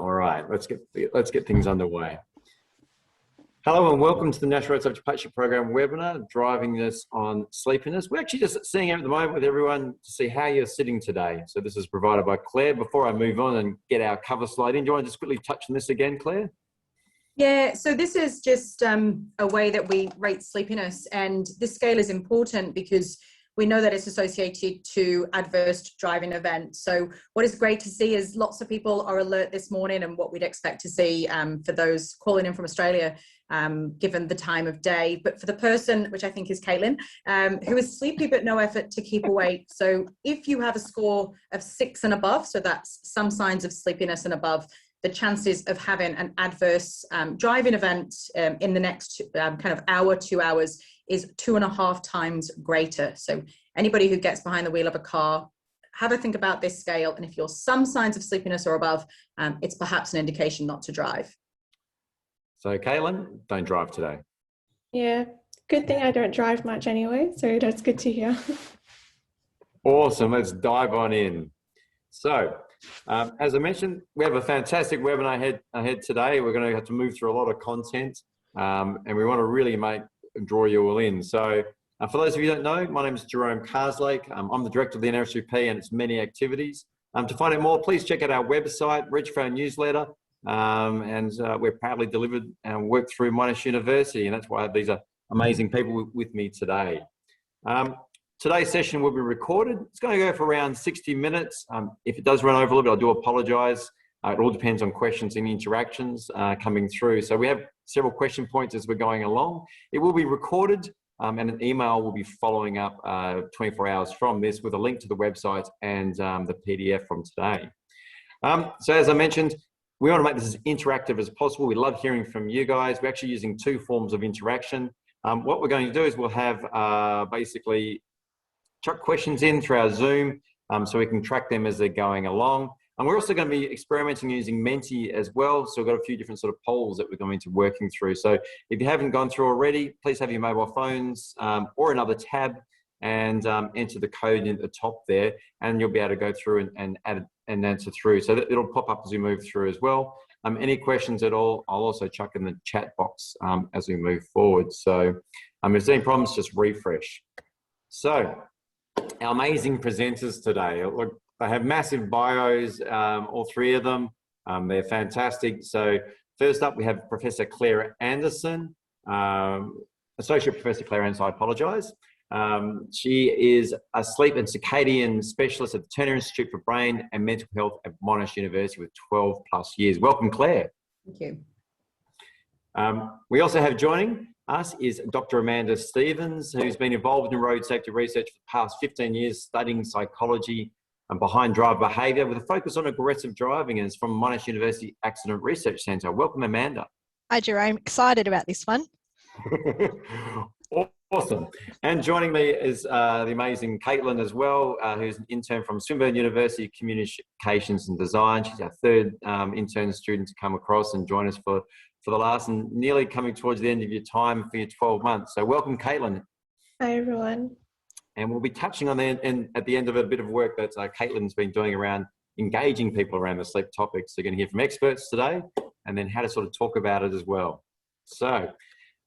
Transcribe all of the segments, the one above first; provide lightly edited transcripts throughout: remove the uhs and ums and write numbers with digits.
All right, let's get things underway. Hello and welcome to the National Road Safety Partnership Program webinar, Driving This on Sleepiness. We're actually just seeing out at the moment with everyone to see how you're sitting today. So this is provided by Claire. Before I move on and get our cover slide in, do you want to just quickly touch on this again, Claire? Yeah, so this is just a way that we rate sleepiness, and this scale is important because we know that it's associated to adverse driving events. So what is great to see is lots of people are alert this morning, and what we'd expect to see for those calling in from Australia, given the time of day. But for the person, which I think is Caitlin, who is sleepy but no effort to keep awake. So if you have a score of 6 and above, so that's some signs of sleepiness and above, the chances of having an adverse driving event in the next kind of hour, 2 hours is 2.5 times greater. So anybody who gets behind the wheel of a car, have a think about this scale. And if you're some signs of sleepiness or above, it's perhaps an indication not to drive. So Caitlin, don't drive today. Yeah, good thing I don't drive much anyway, so that's good to hear. Awesome, let's dive on in. So, as I mentioned, we have a fantastic webinar ahead today. We're going to have to move through a lot of content, and we want to really draw you all in. So, for those of you who don't know, my name is Jerome Carslake. I'm the director of the NRSPP and its many activities. To find out more, please check out our website, reach for our newsletter, and we're proudly delivered and worked through Monash University, and that's why I have these amazing people with me today. Today's session will be recorded. It's going to go for around 60 minutes. If it does run over a little bit, I do apologise. It all depends on questions and interactions coming through. So we have several question points as we're going along. It will be recorded, and an email will be following up 24 hours from this with a link to the website and the PDF from today. So as I mentioned, we want to make this as interactive as possible. We love hearing from you guys. We're actually using 2 forms of interaction. What we're going to do is we'll have basically chuck questions in through our Zoom so we can track them as they're going along. And we're also going to be experimenting using Menti as well. So we've got a few different sort of polls that we're going to be working through. So if you haven't gone through already, please have your mobile phones or another tab and enter the code in at the top there, and you'll be able to go through and add and answer through. So that it'll pop up as we move through as well. Any questions at all, I'll also chuck in the chat box as we move forward. So if there's any problems, just refresh. So our amazing presenters today, look, they have massive bios, all 3 of them. They're fantastic. So first up, we have Professor Clare Anderson, Associate Professor Clare Anderson, I apologise. She is a sleep and circadian specialist at the Turner Institute for Brain and Mental Health at Monash University with 12+ years. Welcome, Claire. Thank you. We also have joining us is Dr. Amanda Stevens, who's been involved in road safety research for the past 15 years, studying psychology and behind driver behaviour with a focus on aggressive driving, and is from Monash University Accident Research Centre. Welcome, Amanda. Hi, Jerome. Excited about this one. Awesome. And joining me is the amazing Caitlin as well, who's an intern from Swinburne University Communications and Design. She's our 3rd intern student to come across and join us for the last, and nearly coming towards the end of your time for your 12 months. So welcome, Caitlin. Hi, everyone. And we'll be touching on at the end of a bit of work that Caitlin's been doing around engaging people around the sleep topics. So you're going to hear from experts today, and then how to sort of talk about it as well. So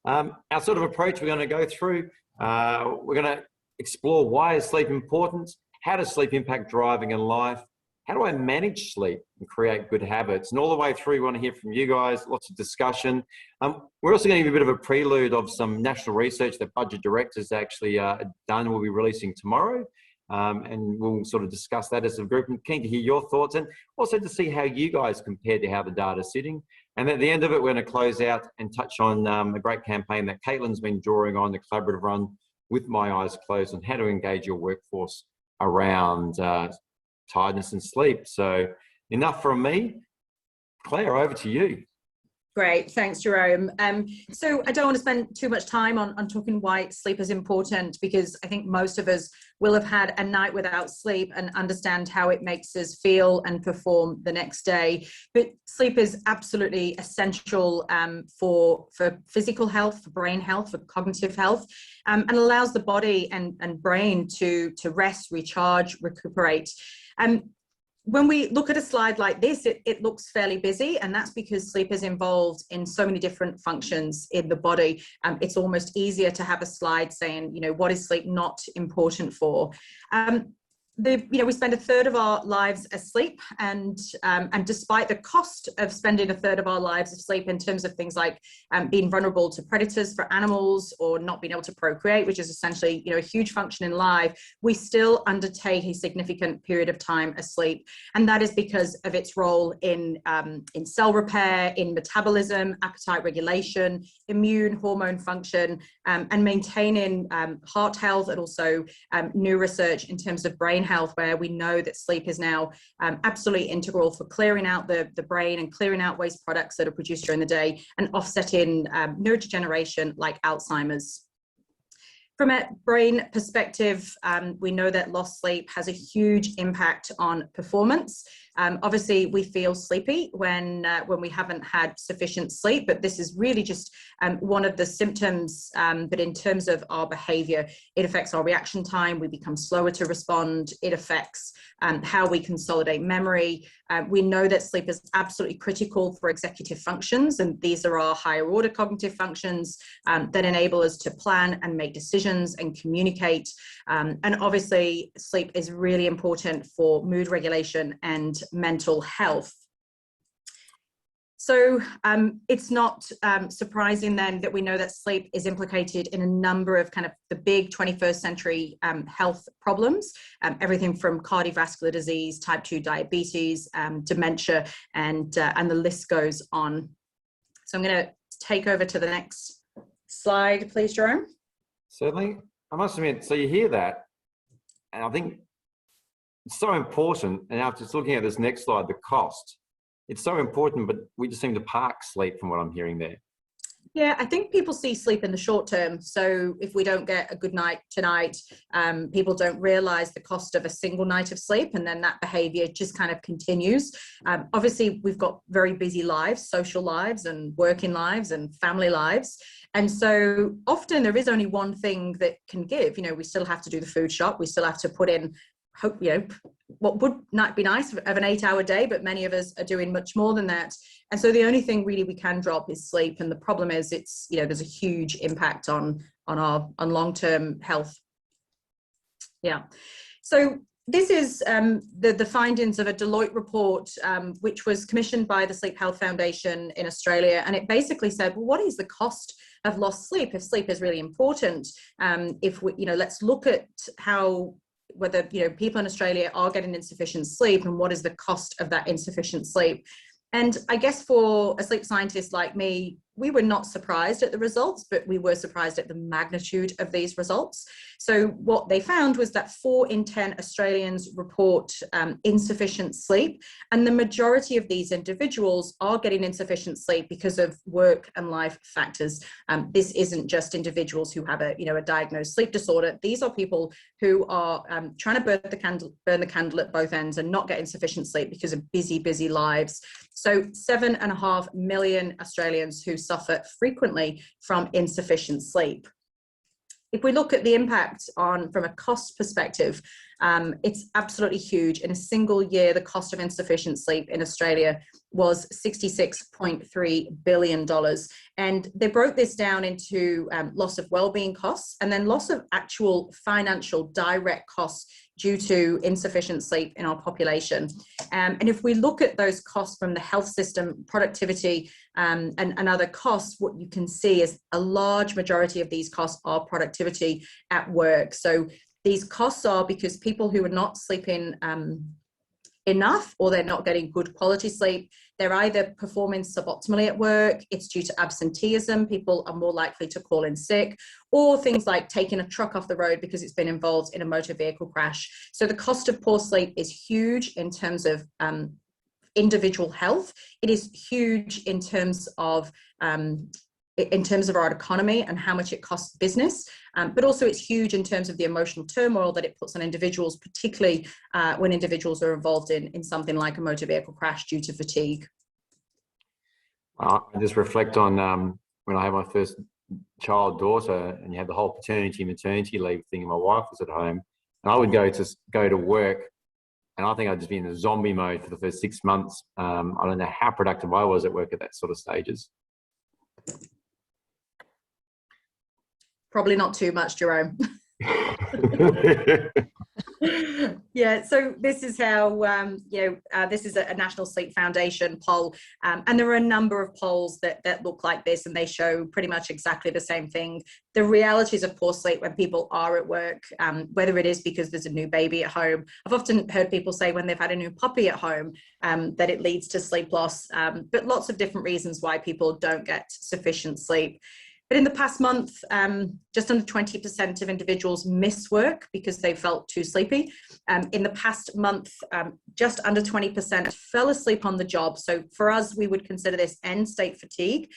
our sort of approach we're going to go through, we're going to explore why is sleep important, how does sleep impact driving and life, how do I manage sleep and create good habits, and all the way through we want to hear from you guys, lots of discussion. We're also going to give a bit of a prelude of some national research that Budget Directors actually done, we'll be releasing tomorrow, and we'll sort of discuss that as a group. I'm keen to hear your thoughts and also to see how you guys compare to how the data is sitting. And at the end of it, we're going to close out and touch on a great campaign that Caitlin's been drawing on, the collaborative run with My Eyes Closed, on how to engage your workforce around tiredness and sleep. So enough from me. Claire, over to you. Great, thanks, Jerome. So I don't want to spend too much time on talking why sleep is important, because I think most of us will have had a night without sleep and understand how it makes us feel and perform the next day. But sleep is absolutely essential for physical health, for brain health, for cognitive health, and allows the body and brain to rest, recharge, recuperate. when we look at a slide like this, it looks fairly busy, and that's because sleep is involved in so many different functions in the body. It's almost easier to have a slide saying, what is sleep not important for? We spend a third of our lives asleep, and despite the cost of spending a third of our lives asleep in terms of things like being vulnerable to predators for animals or not being able to procreate, which is essentially a huge function in life, we still undertake a significant period of time asleep, and that is because of its role in cell repair, in metabolism, appetite regulation, immune hormone function, and maintaining heart health, and also new research in terms of brain health, where we know that sleep is now absolutely integral for clearing out the brain and clearing out waste products that are produced during the day and offsetting neurodegeneration like Alzheimer's. From a brain perspective, we know that lost sleep has a huge impact on performance. Obviously, we feel sleepy when we haven't had sufficient sleep, but this is really just one of the symptoms. But in terms of our behavior, it affects our reaction time. We become slower to respond. It affects how we consolidate memory. We know that sleep is absolutely critical for executive functions, and these are our higher order cognitive functions that enable us to plan and make decisions and communicate. And obviously, sleep is really important for mood regulation and mental health. So it's not surprising then that we know that sleep is implicated in a number of kind of the big 21st century health problems, everything from cardiovascular disease, type 2 diabetes, dementia, and the list goes on. So I'm going to take over to the next slide, please, Jerome. Certainly. I must admit, so you hear that, and I think it's so important, and after just looking at this next slide, the cost, it's so important, but we just seem to park sleep from what I'm hearing there. Yeah, I think people see sleep in the short term. So if we don't get a good night tonight, people don't realize the cost of a single night of sleep, and then that behavior just kind of continues. Obviously, we've got very busy lives, social lives and working lives and family lives. And so often there is only one thing that can give. We still have to do the food shop. We still have to put in, what would not be nice of an 8-hour day, but many of us are doing much more than that. And so the only thing really we can drop is sleep. And the problem is it's, there's a huge impact on long-term health. Yeah. So this is the findings of a Deloitte report, which was commissioned by the Sleep Health Foundation in Australia. And it basically said, well, what is the cost of lost sleep if sleep is really important? If we, let's look at whether people in Australia are getting insufficient sleep, and what is the cost of that insufficient sleep. And I guess for a sleep scientist like me, we were not surprised at the results, but we were surprised at the magnitude of these results. So what they found was that 4 in 10 Australians report insufficient sleep, and the majority of these individuals are getting insufficient sleep because of work and life factors. This isn't just individuals who have a diagnosed sleep disorder. These are people who are trying to burn the candle at both ends and not get insufficient sleep because of busy lives. So 7.5 million Australians who suffer frequently from insufficient sleep. If we look at the impact from a cost perspective, it's absolutely huge. In a single year, the cost of insufficient sleep in Australia was $66.3 billion. And they broke this down into loss of wellbeing costs and then loss of actual financial direct costs due to insufficient sleep in our population. And if we look at those costs from the health system, productivity, and other costs, what you can see is a large majority of these costs are productivity at work. So these costs are because people who are not sleeping enough, or they're not getting good quality sleep, they're either performing suboptimally at work, it's due to absenteeism, people are more likely to call in sick, or things like taking a truck off the road because it's been involved in a motor vehicle crash. So the cost of poor sleep is huge in terms of individual health. It is huge in terms of our economy and how much it costs business, but also it's huge in terms of the emotional turmoil that it puts on individuals, particularly when individuals are involved in something like a motor vehicle crash due to fatigue. I just reflect on when I had my first child daughter, and you had the whole paternity maternity leave thing, and my wife was at home, and I would go to work And I think I'd just be in a zombie mode for the first 6 months. I don't know how productive I was at work at that sort of stages. Probably not too much, Jerome. Yeah, so this is how, this is a National Sleep Foundation poll, and there are a number of polls that look like this, and they show pretty much exactly the same thing. The realities of poor sleep when people are at work, whether it is because there's a new baby at home. I've often heard people say when they've had a new puppy at home that it leads to sleep loss, but lots of different reasons why people don't get sufficient sleep. But in the past month, just under 20% of individuals miss work because they felt too sleepy. In the past month, just under 20% fell asleep on the job. So for us, we would consider this end state fatigue.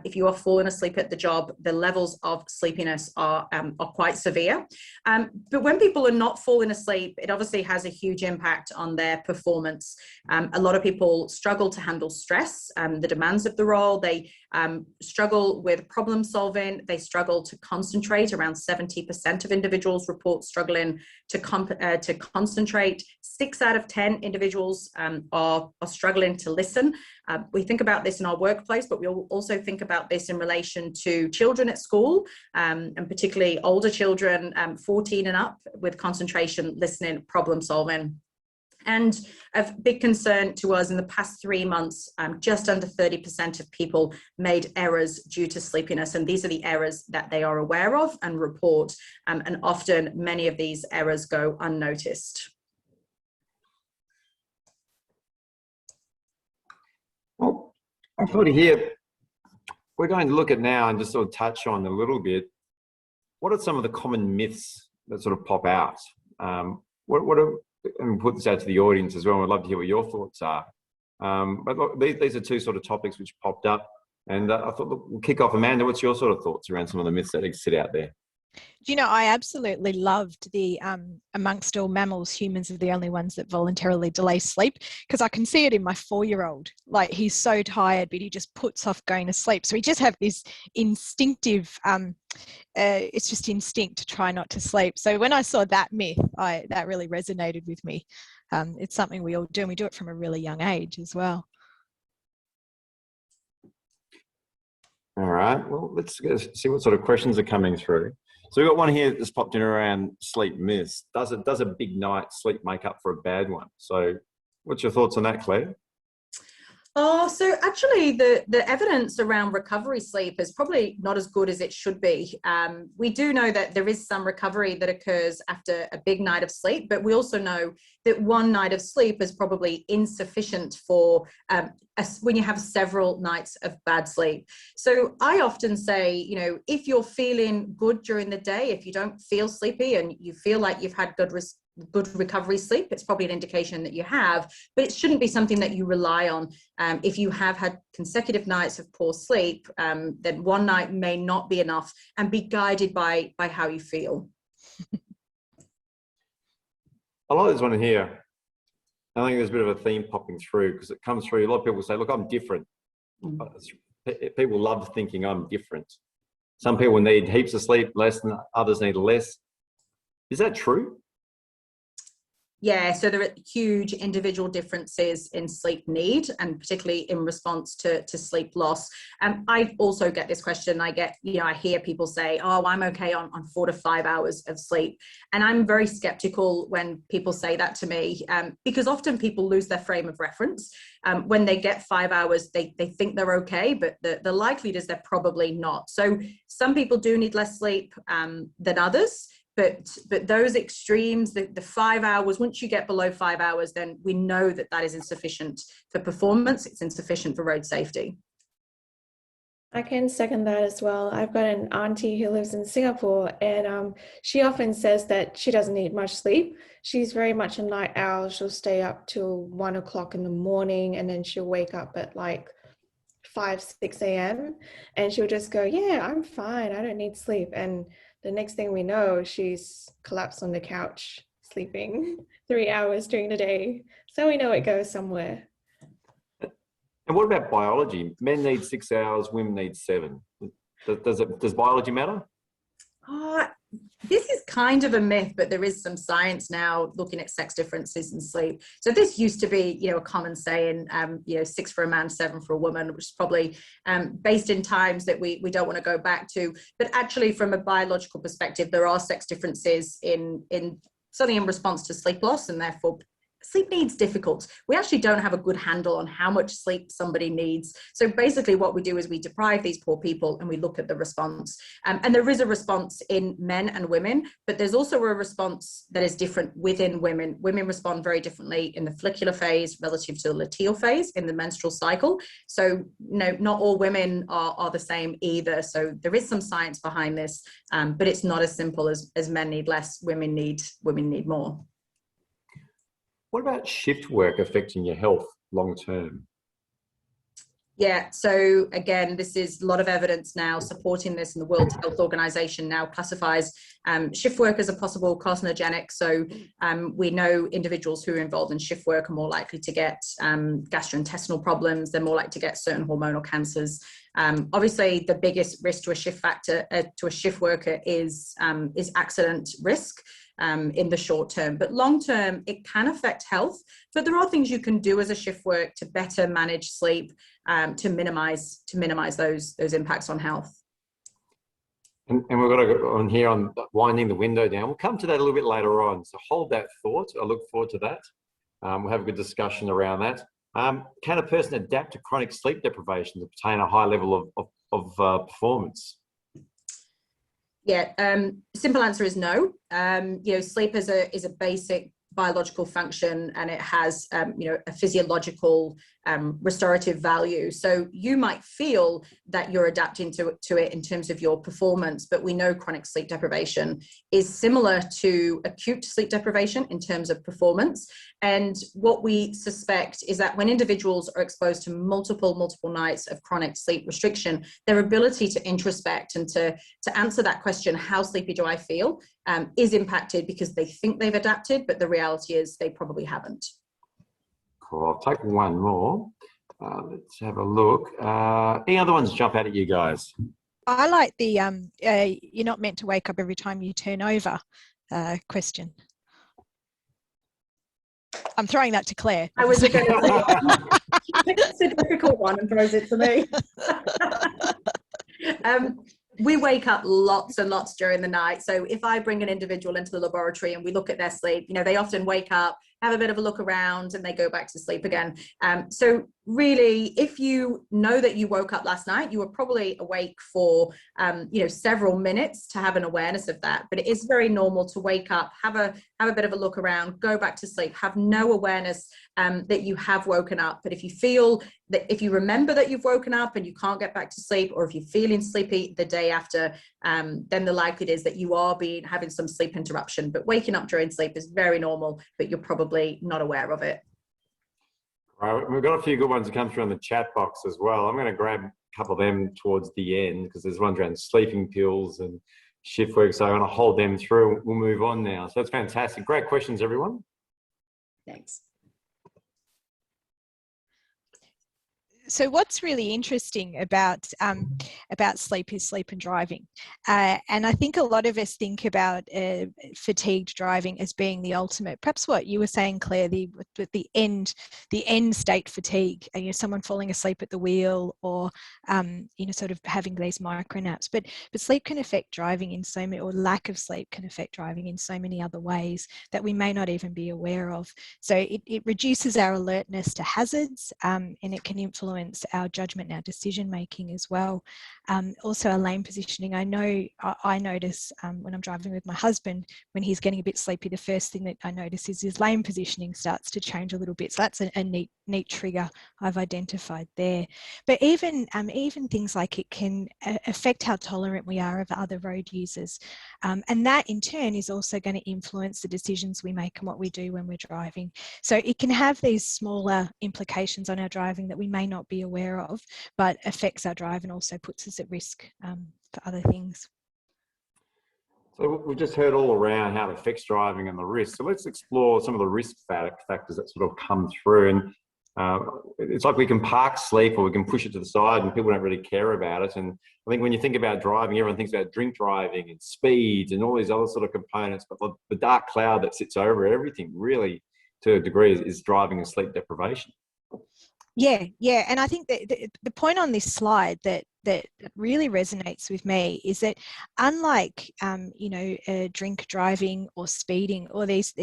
If you are falling asleep at the job, the levels of sleepiness are quite severe. But when people are not falling asleep, it obviously has a huge impact on their performance. A lot of people struggle to handle stress, the demands of the role. They struggle with problem solving. They struggle to concentrate. Around 70% of individuals report struggling to concentrate. 6 out of 10 individuals are struggling to listen. We think about this in our workplace, but we also think about this in relation to children at school, and particularly older children, 14 and up, with concentration, listening, problem solving. And a big concern to us in the past 3 months, just under 30% of people made errors due to sleepiness. And these are the errors that they are aware of and report. And often many of these errors go unnoticed. Well, I thought here, we're going to look at now and just sort of touch on a little bit, what are some of the common myths that sort of pop out? What are, and put this out to the audience as well. I'd love to hear what your thoughts are. But look, these are two sort of topics which popped up, and I thought, look, we'll kick off. Amanda, what's your sort of thoughts around some of the myths that sit out there? Do you know, I absolutely loved the amongst all mammals, humans are the only ones that voluntarily delay sleep, because I can see it in my 4-year-old. Like, he's so tired, but he just puts off going to sleep. So we just have this instinctive, it's just instinct to try not to sleep. So when I saw that myth, that really resonated with me. It's something we all do, and we do it from a really young age as well. All right, well, let's see what sort of questions are coming through. So we've got one here that's popped in around sleep myths. Does a big night's sleep make up for a bad one? So what's your thoughts on that, Claire? Oh, so actually the evidence around recovery sleep is probably not as good as it should be. We do know that there is some recovery that occurs after a big night of sleep, but we also know that one night of sleep is probably insufficient for when you have several nights of bad sleep. So I often say, you know, if you're feeling good during the day, if you don't feel sleepy and you feel like you've had good recovery sleep, it's probably an indication that you have, but it shouldn't be something that you rely on. If you have had consecutive nights of poor sleep, then one night may not be enough, and be guided by how you feel. I like this one here. I think there's a bit of a theme popping through, because it comes through. A lot of people say, look, I'm different. People love thinking I'm different. Some people need heaps of sleep, less than others need less. Is that true? Yeah, so there are huge individual differences in sleep need, and particularly in response to sleep loss. I also get this question. I hear people say, oh, I'm okay on 4 to 5 hours of sleep. And I'm very skeptical when people say that to me, because often people lose their frame of reference. When they get 5 hours, they think they're okay, but the likelihood is they're probably not. So some people do need less sleep than others. But those extremes, the 5 hours, once you get below 5 hours, then we know that is insufficient for performance. It's insufficient for road safety. I can second that as well. I've got an auntie who lives in Singapore, and she often says that she doesn't need much sleep. She's very much a night owl. She'll stay up till 1 o'clock in the morning, and then she'll wake up at like 5, 6 a.m. and she'll just go, yeah, I'm fine. I don't need sleep. And the next thing we know, she's collapsed on the couch, sleeping 3 hours during the day. So we know it goes somewhere. And what about biology? Men need 6 hours, women need 7. Does biology matter? This is kind of a myth, but there is some science now looking at sex differences in sleep. So this used to be, a common saying, 6 for a man, 7 for a woman, which is probably based in times that we don't want to go back to. But actually, from a biological perspective, there are sex differences in certainly in response to sleep loss, and therefore sleep needs difficult. We actually don't have a good handle on how much sleep somebody needs. So basically what we do is we deprive these poor people and we look at the response. And there is a response in men and women, but there's also a response that is different within women. Women respond very differently in the follicular phase relative to the luteal phase in the menstrual cycle. So not all women are the same either. So there is some science behind this, but it's not as simple as men need less, women need more. What about shift work affecting your health long term? Yeah, so again, this is a lot of evidence now supporting this, and the World Health Organization now classifies shift work as a possible carcinogenic. So we know individuals who are involved in shift work are more likely to get gastrointestinal problems. They're more likely to get certain hormonal cancers. Obviously, the biggest risk to a shift worker is accident risk. In the short term, but long term it can affect health. But there are things you can do as a shift work to better manage sleep, to minimize those impacts on health. And we've got to go on here on winding the window down. We'll come to that a little bit later on. So hold that thought. I look forward to that. We'll have a good discussion around that. Can a person adapt to chronic sleep deprivation to obtain a high level of performance? Yeah, simple answer is no. Sleep is a basic biological function, and it has a physiological restorative value. So you might feel that you're adapting to it in terms of your performance, but we know chronic sleep deprivation is similar to acute sleep deprivation in terms of performance. And what we suspect is that when individuals are exposed to multiple nights of chronic sleep restriction, their ability to introspect and to answer that question, how sleepy do I feel, is impacted because they think they've adapted, but the reality is they probably haven't. Cool. I'll take one more. Let's have a look. Any other ones jump out at you guys? I like the you're not meant to wake up every time you turn over question. I'm throwing that to Claire. I was going to say, it's a difficult one and throws it to me. We wake up lots and lots during the night. So if I bring an individual into the laboratory and we look at their sleep, they often wake up, have a bit of a look around, and they go back to sleep again. So really, if you know that you woke up last night, you were probably awake for, several minutes to have an awareness of that. But it is very normal to wake up, have a bit of a look around, go back to sleep, have no awareness that you have woken up. But if you feel that, if you remember that you've woken up and you can't get back to sleep, or if you're feeling sleepy the day after, then the likelihood is that you are having some sleep interruption. But waking up during sleep is very normal, but you're probably not aware of it. Right, we've got a few good ones to come through on the chat box as well. I'm going to grab a couple of them towards the end because there's ones around sleeping pills and shift work. So I'm going to hold them through. We'll move on now. So that's fantastic. Great questions, everyone. Thanks. So what's really interesting about sleep is sleep and driving, and I think a lot of us think about fatigued driving as being the ultimate. Perhaps what you were saying, Claire, the end state fatigue, someone falling asleep at the wheel, or sort of having these micro naps. But sleep can affect driving in so many, or lack of sleep can affect driving in so many other ways that we may not even be aware of. So it reduces our alertness to hazards, and it can influence our judgment and our decision making as well. Also, our lane positioning. I know I notice when I'm driving with my husband, when he's getting a bit sleepy, the first thing that I notice is his lane positioning starts to change a little bit. So that's a neat trigger I've identified there. But even things like it can affect how tolerant we are of other road users, and that in turn is also going to influence the decisions we make and what we do when we're driving. So it can have these smaller implications on our driving that we may not be aware of, but affects our drive and also puts us at risk for other things. So we've just heard all around how it affects driving and the risk. So let's explore some of the risk factors that sort of come through. And It's like we can park sleep or we can push it to the side and people don't really care about it. And I think when you think about driving, everyone thinks about drink driving and speeds and all these other sort of components, but the dark cloud that sits over everything really to a degree is driving and sleep deprivation. Yeah, yeah. And I think that the point on this slide that really resonates with me is that unlike, drink driving or speeding or these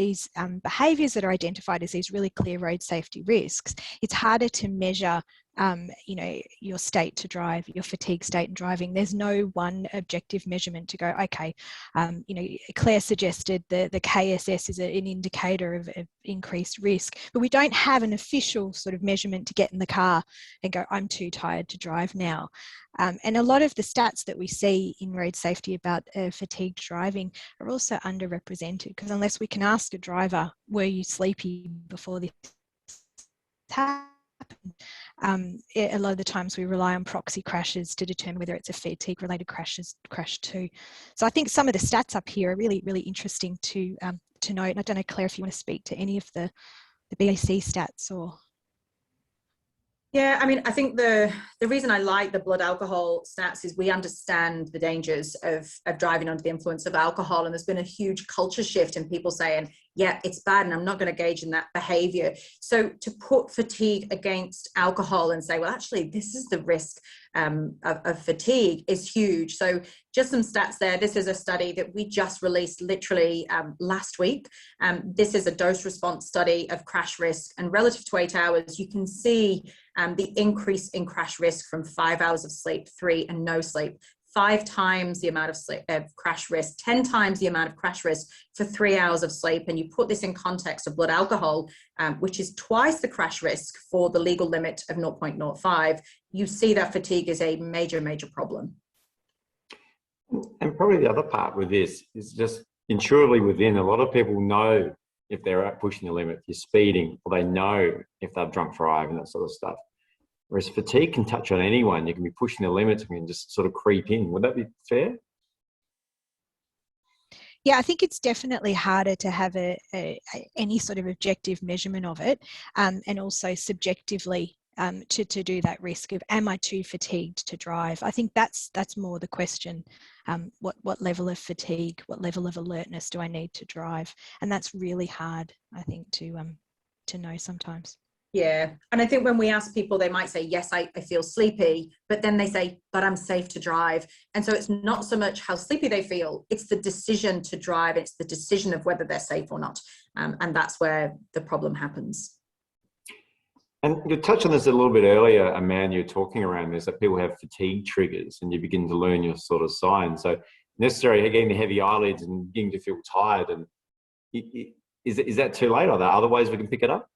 behaviours that are identified as these really clear road safety risks, it's harder to measure your state to drive, your fatigue state in driving. There's no one objective measurement to go, okay, Claire suggested the KSS is an indicator of increased risk, but we don't have an official sort of measurement to get in the car and go, I'm too tired to drive now. And a lot of the stats that we see in road safety about fatigued driving are also underrepresented, because unless we can ask a driver, were you sleepy before this happened? A lot of the times we rely on proxy crashes to determine whether it's a fatigue related crash too. So I think some of the stats up here are really, really interesting to note. And I don't know, Claire, if you want to speak to any of the BAC stats or... Yeah, I mean, I think the reason I like the blood alcohol stats is we understand the dangers of driving under the influence of alcohol. And there's been a huge culture shift in people saying, yeah, it's bad and I'm not going to engage in that behavior. So to put fatigue against alcohol and say, well, actually, this is the risk of fatigue is huge. So just some stats there. This is a study that we just released literally last week. This is a dose response study of crash risk, and relative to 8 hours, you can see the increase in crash risk from 5 hours of sleep, 3 and no sleep. 5 times the amount of sleep, crash risk, 10 times the amount of crash risk for 3 hours of sleep. And you put this in context of blood alcohol, which is twice the crash risk for the legal limit of 0.05. You see that fatigue is a major, major problem. And probably the other part with this is just intuitively within, a lot of people know if they're out pushing the limit, if you're speeding, or they know if they've drunk drive and that sort of stuff. Whereas fatigue can touch on anyone. You can be pushing the limits and can just sort of creep in. Would that be fair? Yeah, I think it's definitely harder to have any sort of objective measurement of it, and also subjectively to do that risk of, am I too fatigued to drive? I think that's more the question. What level of fatigue, what level of alertness do I need to drive? And that's really hard, I think, to know sometimes. Yeah. And I think when we ask people, they might say, yes, I feel sleepy, but then they say, but I'm safe to drive. And so it's not so much how sleepy they feel, it's the decision to drive. It's the decision of whether they're safe or not. And that's where the problem happens. And you touched on this a little bit earlier, Amanda, you're talking around this, that people have fatigue triggers and you begin to learn your sort of signs. So necessarily getting the heavy eyelids and beginning to feel tired. And is that too late? Are there other ways we can pick it up?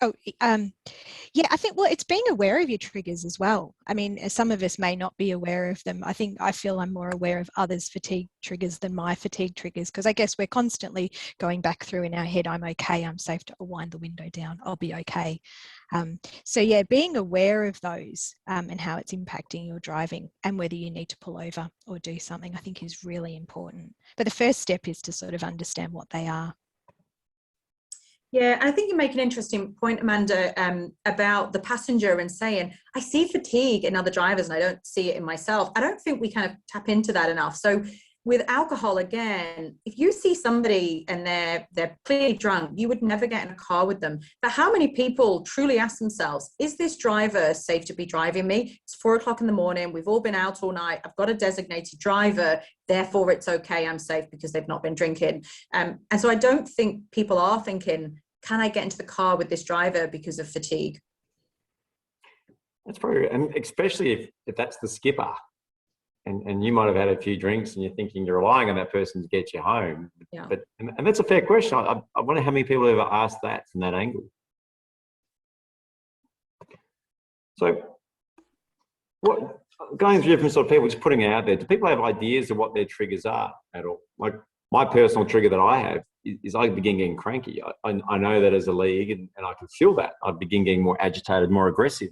Oh, yeah, I think, well, it's being aware of your triggers as well. I mean, some of us may not be aware of them. I feel I'm more aware of others' fatigue triggers than my fatigue triggers, because I guess we're constantly going back through in our head, I'm okay, I'm safe to wind the window down, I'll be okay. So yeah, being aware of those and how it's impacting your driving and whether you need to pull over or do something, I think is really important. But the first step is to sort of understand what they are. Yeah, I think you make an interesting point, Amanda, about the passenger and saying, I see fatigue in other drivers and I don't see it in myself. I don't think we kind of tap into that enough. So with alcohol, again, if you see somebody and they're clearly drunk, you would never get in a car with them. But how many people truly ask themselves, is this driver safe to be driving me? It's 4 o'clock in the morning. We've all been out all night. I've got a designated driver. Therefore, it's okay. I'm safe because they've not been drinking. And so I don't think people are thinking, can I get into the car with this driver because of fatigue? That's probably, and especially if that's the skipper. And you might have had a few drinks and you're thinking you're relying on that person to get you home. Yeah. But and that's a fair question. I wonder how many people ever ask that from that angle. So going through different sort of people, just putting it out there, do people have ideas of what their triggers are at all? Like my personal trigger that I have is I begin getting cranky. I know that as a league and I can feel that. I begin getting more agitated, more aggressive.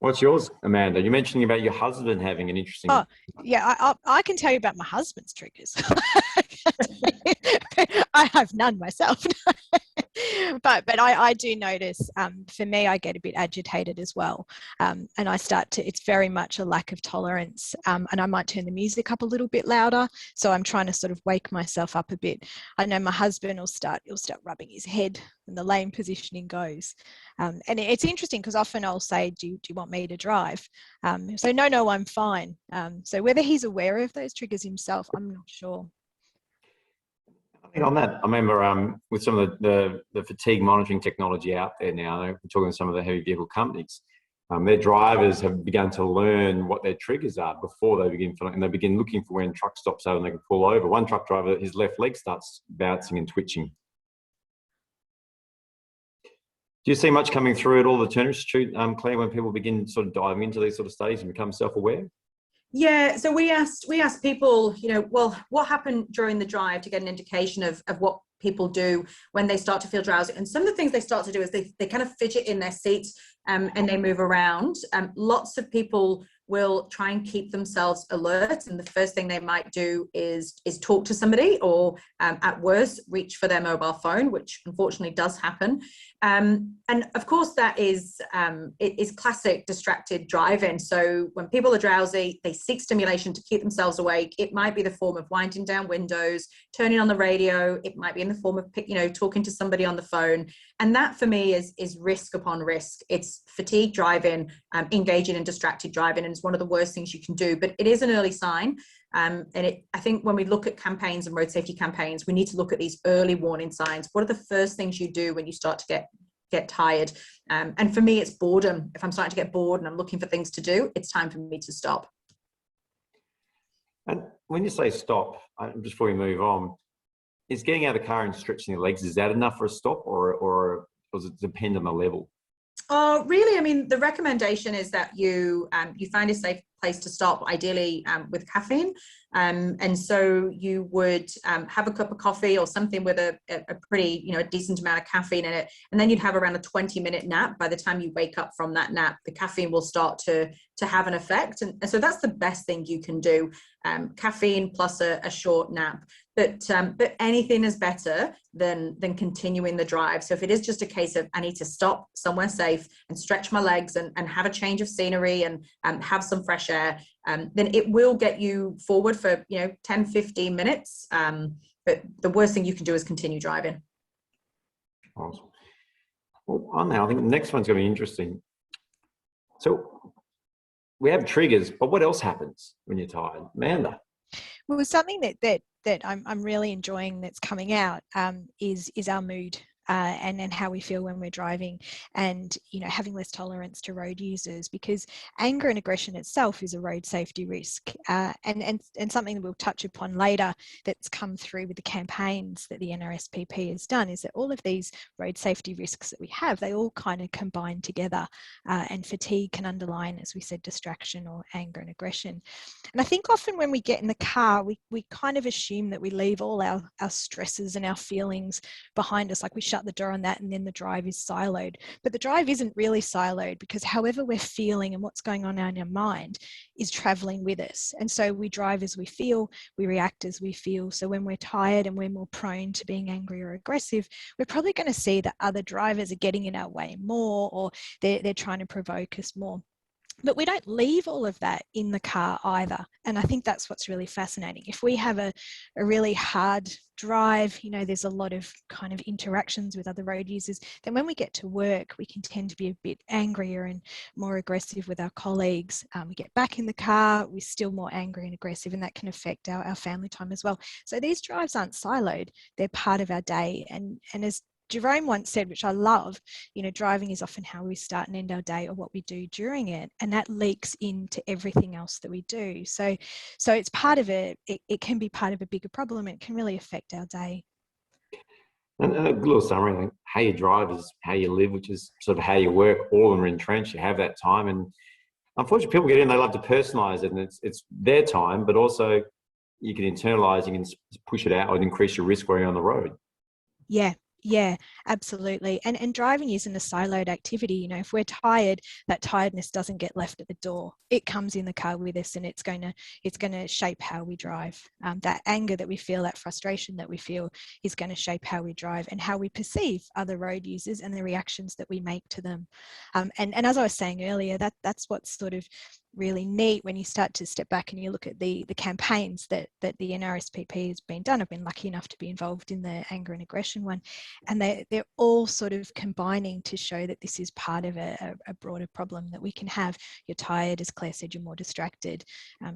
What's yours, Amanda? You're mentioning about your husband having an interesting... Oh, yeah, I can tell you about my husband's triggers. I have none myself. But I do notice, for me, I get a bit agitated as well. And I start to, it's very much a lack of tolerance. And I might turn the music up a little bit louder. So I'm trying to sort of wake myself up a bit. I know my husband will start rubbing his head and the lame positioning goes. And it's interesting because often I'll say, do you want me to drive? So no, I'm fine. So whether he's aware of those triggers himself, I'm not sure. I think on that, I remember with some of the fatigue monitoring technology out there now, we're talking to some of the heavy vehicle companies, their drivers have begun to learn what their triggers are before they begin, and they begin looking for when truck stops over and they can pull over. One truck driver, his left leg starts bouncing and twitching. Do you see much coming through at all the Turner Institute, Claire, when people begin sort of diving into these sort of studies and become self-aware? Yeah, so we asked people, well, what happened during the drive to get an indication of what people do when they start to feel drowsy. And some of the things they start to do is they kind of fidget in their seats and they move around. Lots of people will try and keep themselves alert, and the first thing they might do is talk to somebody, or at worst reach for their mobile phone, which unfortunately does happen. And of course that is it is classic distracted driving. So when people are drowsy, they seek stimulation to keep themselves awake. It might be the form of winding down windows, turning on the radio. It might be in the form of talking to somebody on the phone. And that for me is risk upon risk. It's fatigue driving, engaging in distracted driving, and it's one of the worst things you can do. But it is an early sign. I think when we look at campaigns and road safety campaigns, we need to look at these early warning signs. What are the first things you do when you start to get tired? And for me, it's boredom. If I'm starting to get bored and I'm looking for things to do, it's time for me to stop. And when you say stop, just before we move on, is getting out of the car and stretching your legs, is that enough for a stop, or does it depend on the level? Oh, really? I mean, the recommendation is that you find a safe place to stop, ideally with caffeine. And so you would have a cup of coffee or something with a pretty, a decent amount of caffeine in it. And then you'd have around a 20-minute nap. By the time you wake up from that nap, the caffeine will start to have an effect. And so that's the best thing you can do. Caffeine plus a short nap. But anything is better than continuing the drive. So if it is just a case of I need to stop somewhere safe and stretch my legs and have a change of scenery and have some fresh air, then it will get you forward for 10, 15 minutes. But the worst thing you can do is continue driving. Awesome. Well, on now, I think the next one's going to be interesting. So we have triggers, but what else happens when you're tired, Amanda? Well, something that I'm really enjoying that's coming out is our mood. And how we feel when we're driving, and having less tolerance to road users, because anger and aggression itself is a road safety risk, and something that we'll touch upon later that's come through with the campaigns that the NRSPP has done is that all of these road safety risks that we have, they all kind of combine together, and fatigue can underline, as we said, distraction or anger and aggression. And I think often when we get in the car, we kind of assume that we leave all our stresses and our feelings behind us, like we shut the door on that and then the drive is siloed. But the drive isn't really siloed, because however we're feeling and what's going on in our mind is traveling with us. And so we drive as we feel, we react as we feel. So when we're tired and we're more prone to being angry or aggressive, we're probably going to see that other drivers are getting in our way more, or they're trying to provoke us more. But we don't leave all of that in the car either. And I think that's what's really fascinating. If we have a really hard drive, there's a lot of kind of interactions with other road users, then when we get to work, we can tend to be a bit angrier and more aggressive with our colleagues. We get back in the car, we're still more angry and aggressive, and that can affect our family time as well. So these drives aren't siloed, they're part of our day. And as Jerome once said, which I love, driving is often how we start and end our day, or what we do during it, and that leaks into everything else that we do. So it's part of it can be part of a bigger problem. It can really affect our day. And a little summary, like how you drive is how you live, which is sort of how you work. All of them are entrenched. You have that time, and unfortunately, people get in. They love to personalise it, and it's their time, but also you can internalise, you can push it out, and increase your risk while you're on the road. Yeah. Yeah, absolutely. And driving isn't a siloed activity. You know, if we're tired, that tiredness doesn't get left at the door. It comes in the car with us, and it's going to shape how we drive. That anger that we feel, that frustration that we feel, is going to shape how we drive and how we perceive other road users and the reactions that we make to them. And as I was saying earlier, that's what's sort of really neat when you start to step back and you look at the campaigns that the NRSPP has been done. I've been lucky enough to be involved in the anger and aggression one, and they're all sort of combining to show that this is part of a broader problem that we can have. You're tired, as Claire said, you're more distracted.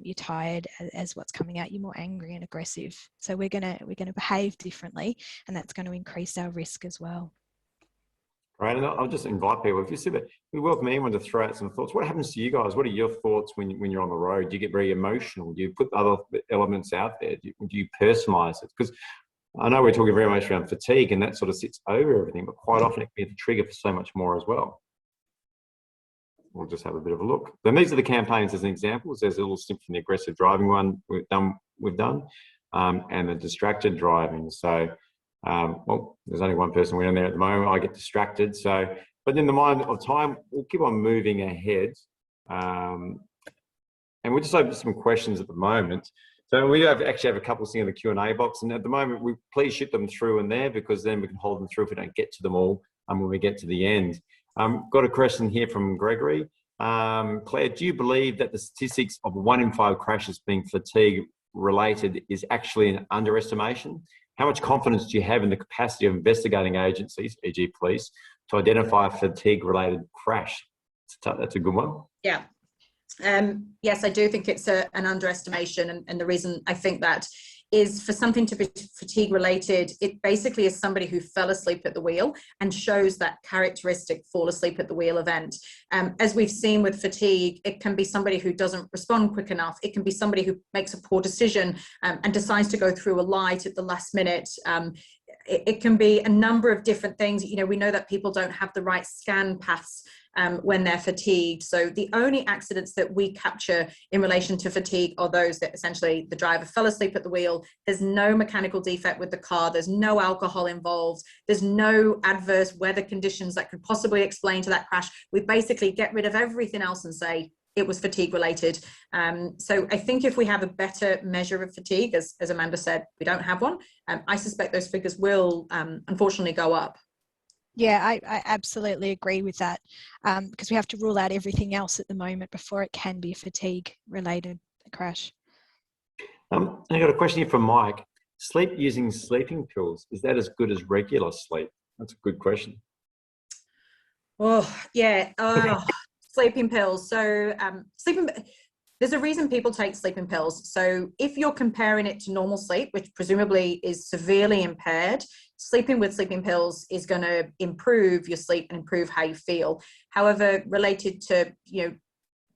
You're tired, as what's coming out, you're more angry and aggressive. So we're gonna behave differently, and that's going to increase our risk as well. Right, and I'll just invite people. If you see that, we welcome anyone to throw out some thoughts. What happens to you guys? What are your thoughts when you're on the road? Do you get very emotional? Do you put other elements out there? Do you personalise it? Because I know we're talking very much around fatigue, and that sort of sits over everything, but quite often it can be the trigger for so much more as well. We'll just have a bit of a look. Then these are the campaigns as an example. There's a little snip from the aggressive driving one we've done, and the distracted driving. So. Well, there's only one person we're in there at the moment. I get distracted. So, but in the mind of time, we'll keep on moving ahead. And we'll just open some questions at the moment. So we actually have a couple sitting in the Q&A box. And at the moment, please shoot them through in there, because then we can hold them through if we don't get to them all when we get to the end. Got a question here from Gregory. Claire, do you believe that the statistics of 1 in 5 crashes being fatigue related is actually an underestimation? How much confidence do you have in the capacity of investigating agencies, e.g. police, to identify a fatigue-related crash? That's a good one. Yeah. Yes, I do think it's an underestimation. And the reason I think that is, for something to be fatigue related, it basically is somebody who fell asleep at the wheel and shows that characteristic fall asleep at the wheel event. As we've seen with fatigue, it can be somebody who doesn't respond quick enough. It can be somebody who makes a poor decision and decides to go through a light at the last minute. It can be a number of different things. You know, we know that people don't have the right scan paths when they're fatigued. So the only accidents that we capture in relation to fatigue are those that essentially the driver fell asleep at the wheel. There's no mechanical defect with the car. There's no alcohol involved. There's no adverse weather conditions that could possibly explain to that crash. We basically get rid of everything else and say it was fatigue related. So I think if we have a better measure of fatigue, as Amanda said, we don't have one, I suspect those figures will unfortunately go up. Yeah, I absolutely agree with that, because we have to rule out everything else at the moment before it can be a fatigue-related crash. I got a question here from Mike. Sleep using sleeping pills, is that as good as regular sleep? That's a good question. Oh, yeah. Sleeping pills. So there's a reason people take sleeping pills. So if you're comparing it to normal sleep, which presumably is severely impaired, sleeping with sleeping pills is going to improve your sleep and improve how you feel. However, related to,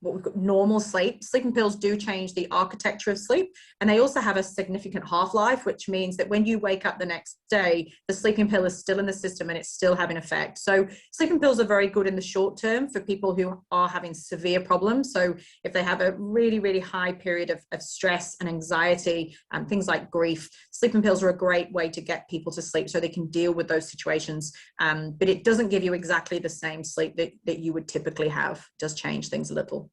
what we've got normal sleep, sleeping pills do change the architecture of sleep, and they also have a significant half-life, which means that when you wake up the next day, the sleeping pill is still in the system and it's still having effect. So sleeping pills are very good in the short term for people who are having severe problems. So if they have a really, really high period of stress and anxiety and things like grief, sleeping pills are a great way to get people to sleep so they can deal with those situations. But it doesn't give you exactly the same sleep that you would typically have. It does change things a little.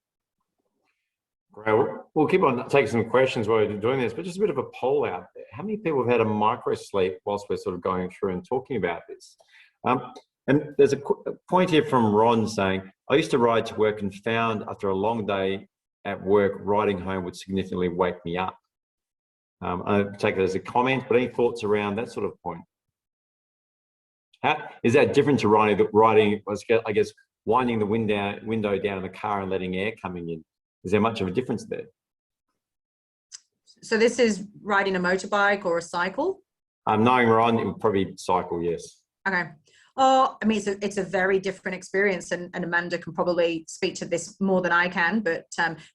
Great. We'll keep on taking some questions while we're doing this, but just a bit of a poll out there. How many people have had a micro sleep whilst we're sort of going through and talking about this? And there's a point here from Ron saying, I used to ride to work and found after a long day at work, riding home would significantly wake me up. I take that as a comment, but any thoughts around that sort of point? Is that different to riding, I guess, winding the window down in the car and letting air coming in? Is there much of a difference there? So this is riding a motorbike or a cycle? Knowing Ron, it would probably cycle, yes. Okay. Oh, I mean, it's a very different experience, and Amanda can probably speak to this more than I can, but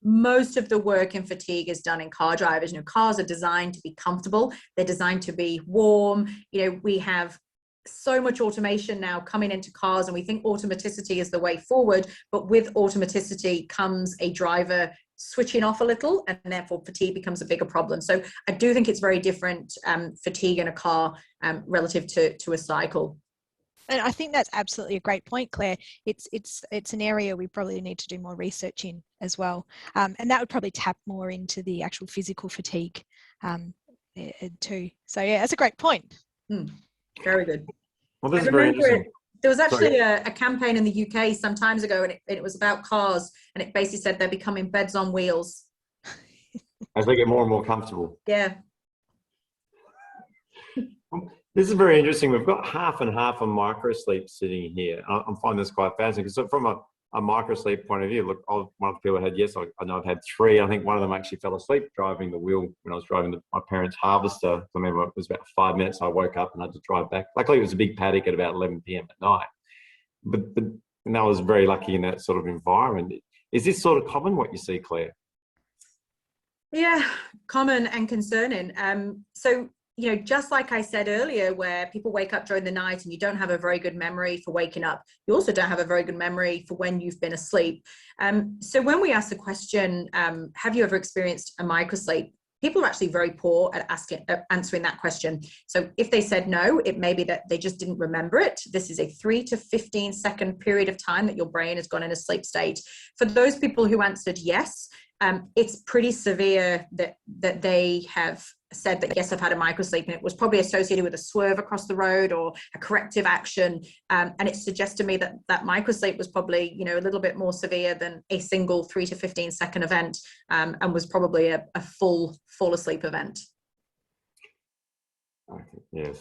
most of the work in fatigue is done in car drivers. Cars are designed to be comfortable. They're designed to be warm. We have so much automation now coming into cars, and we think automaticity is the way forward, but with automaticity comes a driver switching off a little, and therefore fatigue becomes a bigger problem. So I do think it's very different, fatigue in a car relative to a cycle. And I think that's absolutely a great point, Claire. It's an area we probably need to do more research in as well, and that would probably tap more into the actual physical fatigue too. So yeah, that's a great point. Very good. Well, this is very interesting. There was actually a campaign in the UK some times ago, and it was about cars, and it basically said they're becoming beds on wheels. As they get more and more comfortable. Yeah. This is very interesting. We've got half and half on microsleep sitting here. I'm finding this quite fascinating. So from a microsleep point of view, look, one of the people had, yes, I know I've had 3. I think one of them actually fell asleep driving the wheel when I was driving my parents' harvester. I remember it was about 5 minutes. I woke up and had to drive back. Luckily, it was a big paddock at about 11 p.m. at night. But and I was very lucky in that sort of environment. Is this sort of common, what you see, Claire? Yeah, common and concerning. So, you know, just like I said earlier, where people wake up during the night and you don't have a very good memory for waking up, you also don't have a very good memory for when you've been asleep. So when we ask the question, have you ever experienced a microsleep? People are actually very poor at answering that question. So if they said no, it may be that they just didn't remember it. This is a 3 to 15 second period of time that your brain has gone in a sleep state. For those people who answered yes, it's pretty severe that they have said that, yes, I've had a microsleep, and it was probably associated with a swerve across the road or a corrective action. And it suggests to me that that microsleep was probably, you know, a little bit more severe than a single 3 to 15 second event, and was probably a full fall asleep event. Okay, yes.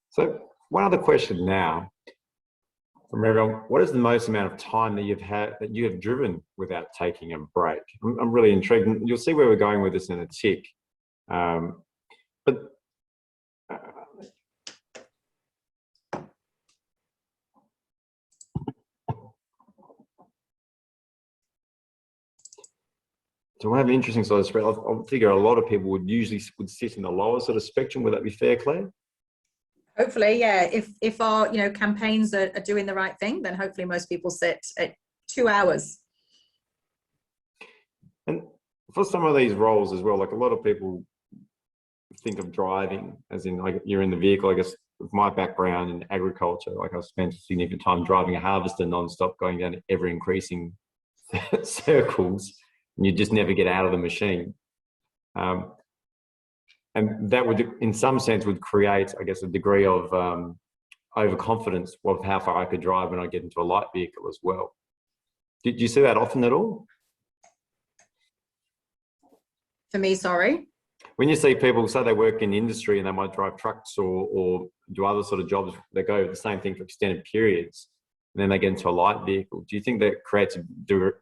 So one other question now from everyone: what is the most amount of time that you have driven without taking a break? I'm really intrigued, and you'll see where we're going with this in a tick. But so I have an interesting sort of spread. I figure a lot of people would sit in the lower sort of spectrum. Would that be fair, Claire? Hopefully, yeah. If our campaigns are doing the right thing, then hopefully most people sit at 2 hours. And for some of these roles as well, like a lot of people think of driving as in like you're in the vehicle. I guess with my background in agriculture, like I've spent significant time driving a harvester non-stop, going down ever increasing circles, and you just never get out of the machine. And that would, in some sense, would create, I guess, a degree of overconfidence of how far I could drive when I get into a light vehicle as well. Did you see that often at all? For me, sorry? When you see people, say they work in industry and they might drive trucks or do other sort of jobs, they go the same thing for extended periods, and then they get into a light vehicle. Do you think that creates a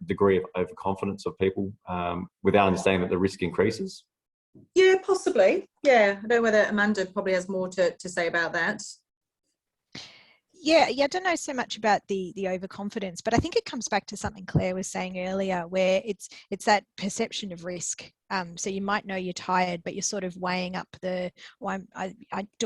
degree of overconfidence of people without understanding that the risk increases? Yeah, possibly. Yeah, I don't know whether Amanda probably has more to say about that. Yeah, I don't know so much about the overconfidence, but I think it comes back to something Claire was saying earlier, where it's that perception of risk. So you might know you're tired, but you're sort of weighing up do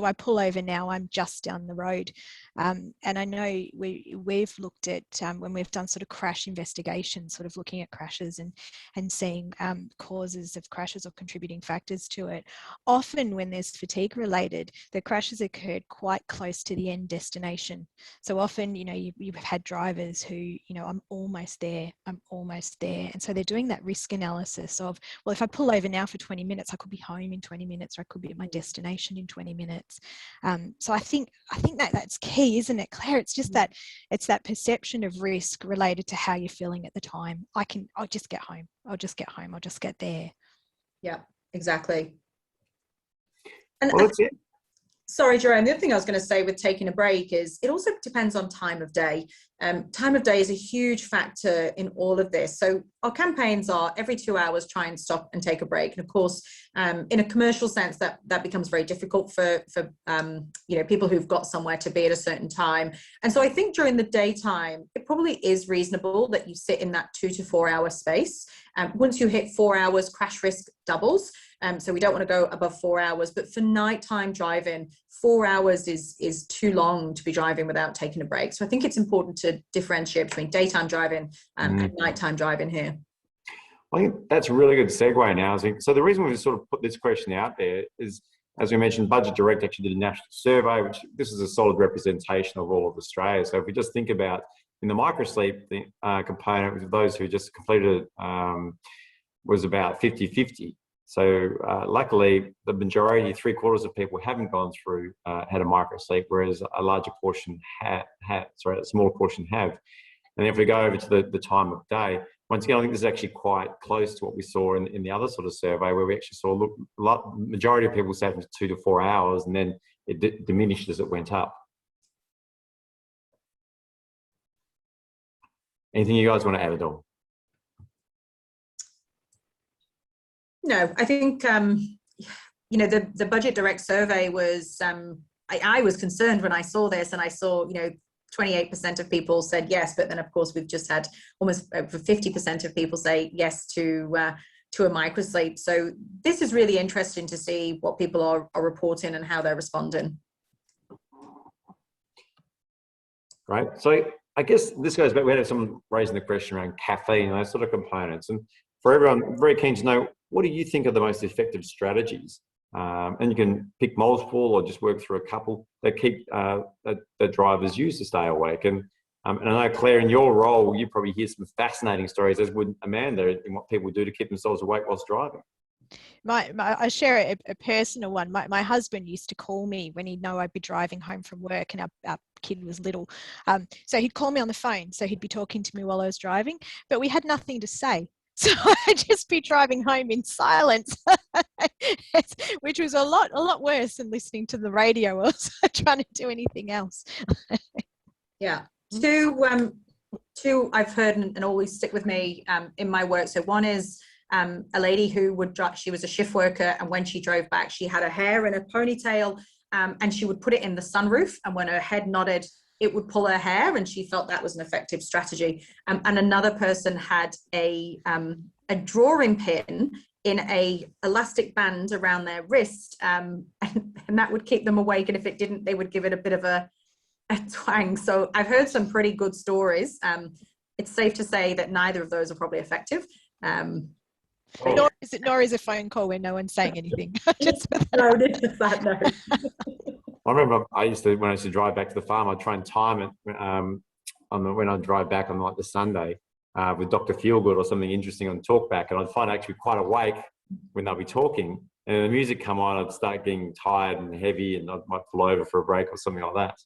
I pull over now? I'm just down the road. And I know we've looked at, when we've done sort of crash investigations, sort of looking at crashes and seeing causes of crashes or contributing factors to it. Often when there's fatigue related, the crashes occurred quite close to the end destination. So often, you've had drivers who, I'm almost there. And so they're doing that risk analysis of, well, if I pull over now for 20 minutes, I could be home in 20 minutes, or I could be at my destination in 20 minutes. So I think that's key, isn't it, Claire? It's just that it's that perception of risk related to how you're feeling at the time. I'll just get home. I'll just get there. Yeah, exactly. And well, that's it. Sorry, Jerome, the other thing I was going to say with taking a break is it also depends on time of day. Time of day is a huge factor in all of this. So our campaigns are every 2 hours, try and stop and take a break. And of course, in a commercial sense, that becomes very difficult for people who've got somewhere to be at a certain time. And so I think during the daytime, it probably is reasonable that you sit in that 2 to 4 hour space. Once you hit 4 hours, crash risk doubles. So we don't want to go above 4 hours, but for nighttime driving, 4 hours is too long to be driving without taking a break. So I think it's important to differentiate between daytime driving and nighttime driving here. I think that's a really good segue now. So the reason we've sort of put this question out there is, as we mentioned, Budget Direct actually did a national survey, which this is a solid representation of all of Australia. So if we just think about in the microsleep component, with those who just completed was about 50-50. So luckily, the majority, 3/4 of people haven't gone through, had a microsleep, whereas a larger portion a smaller portion have. And if we go over to the time of day, once again, I think this is actually quite close to what we saw in the other sort of survey, where we actually saw majority of people sat for 2 to 4 hours, and then it diminished as it went up. Anything you guys want to add at all? No, I think, you know, the Budget Direct survey was, I was concerned when I saw this, and I saw, you know, 28% of people said yes, but then of course we've just had almost over 50% of people say yes to a microsleep. So this is really interesting to see what people are reporting and how they're responding. Right. So I guess this goes back, we had someone raising the question around caffeine and those sort of components. And for everyone, very keen to know, what do you think are the most effective strategies? And you can pick multiple or just work through a couple that keep that drivers use to stay awake. And I know, Claire, in your role, you probably hear some fascinating stories, as would Amanda, in what people do to keep themselves awake whilst driving. I share a personal one. My husband used to call me when he'd know I'd be driving home from work, and our kid was little. So he'd call me on the phone. So he'd be talking to me while I was driving, but we had nothing to say. So I'd just be driving home in silence, which was a lot worse than listening to the radio or trying to do anything else. Yeah. Two I've heard and always stick with me in my work. So one is a lady who would drive, she was a shift worker, and when she drove back, she had her hair in a ponytail, and she would put it in the sunroof, and when her head nodded, it would pull her hair, and she felt that was an effective strategy. And another person had a drawing pin in a elastic band around their wrist, and that would keep them awake. And if it didn't, they would give it a bit of a twang. So I've heard some pretty good stories. It's safe to say that neither of those are probably effective. Nor is a phone call where no one's saying anything. No, no. I remember when I used to drive back to the farm, I'd try and time it when I'd drive back on like the Sunday with Dr. Feelgood or something interesting on talkback, and I'd find actually quite awake when they'll be talking, and the music come on, I'd start getting tired and heavy, and I might pull over for a break or something like that.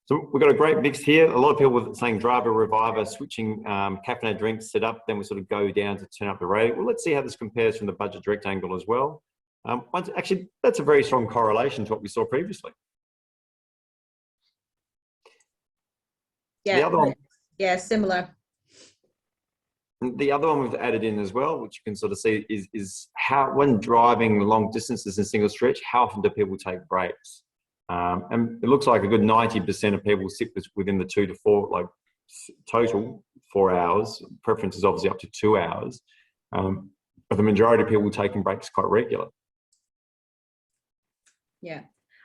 So we've got a great mix here. A lot of people saying driver, reviver, switching caffeinated drinks set up, then we sort of go down to turn up the rate. Well, let's see how this compares from the Budget Direct angle as well. Actually, that's a very strong correlation to what we saw previously. Yeah, the other one, yeah, similar. The other one we've added in as well, which you can sort of see, is how, when driving long distances in single stretch, how often do people take breaks? And it looks like a good 90% of people sit within the 2 to 4, like total 4 hours. Preference is obviously up to 2 hours. But the majority of people taking breaks quite regular. Yeah.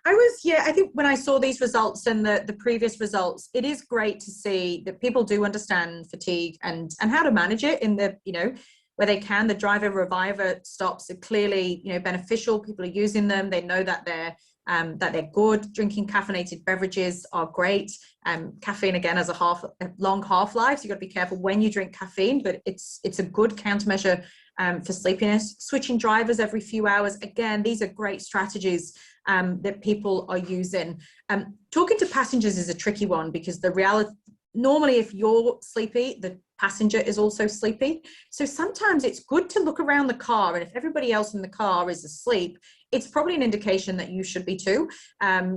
I think when I saw these results and the previous results, it is great to see that people do understand fatigue and how to manage it in the, you know, where they can. The driver reviver stops are clearly, you know, beneficial. People are using them. They know that they're good. Drinking caffeinated beverages are great. Caffeine, again, has a long half-life, so you've got to be careful when you drink caffeine, but it's a good countermeasure for sleepiness. Switching drivers every few hours, again, these are great strategies that people are using. Talking to passengers is a tricky one, because the reality, normally if you're sleepy, the passenger is also sleepy. So sometimes it's good to look around the car, and if everybody else in the car is asleep, it's probably an indication that you should be too.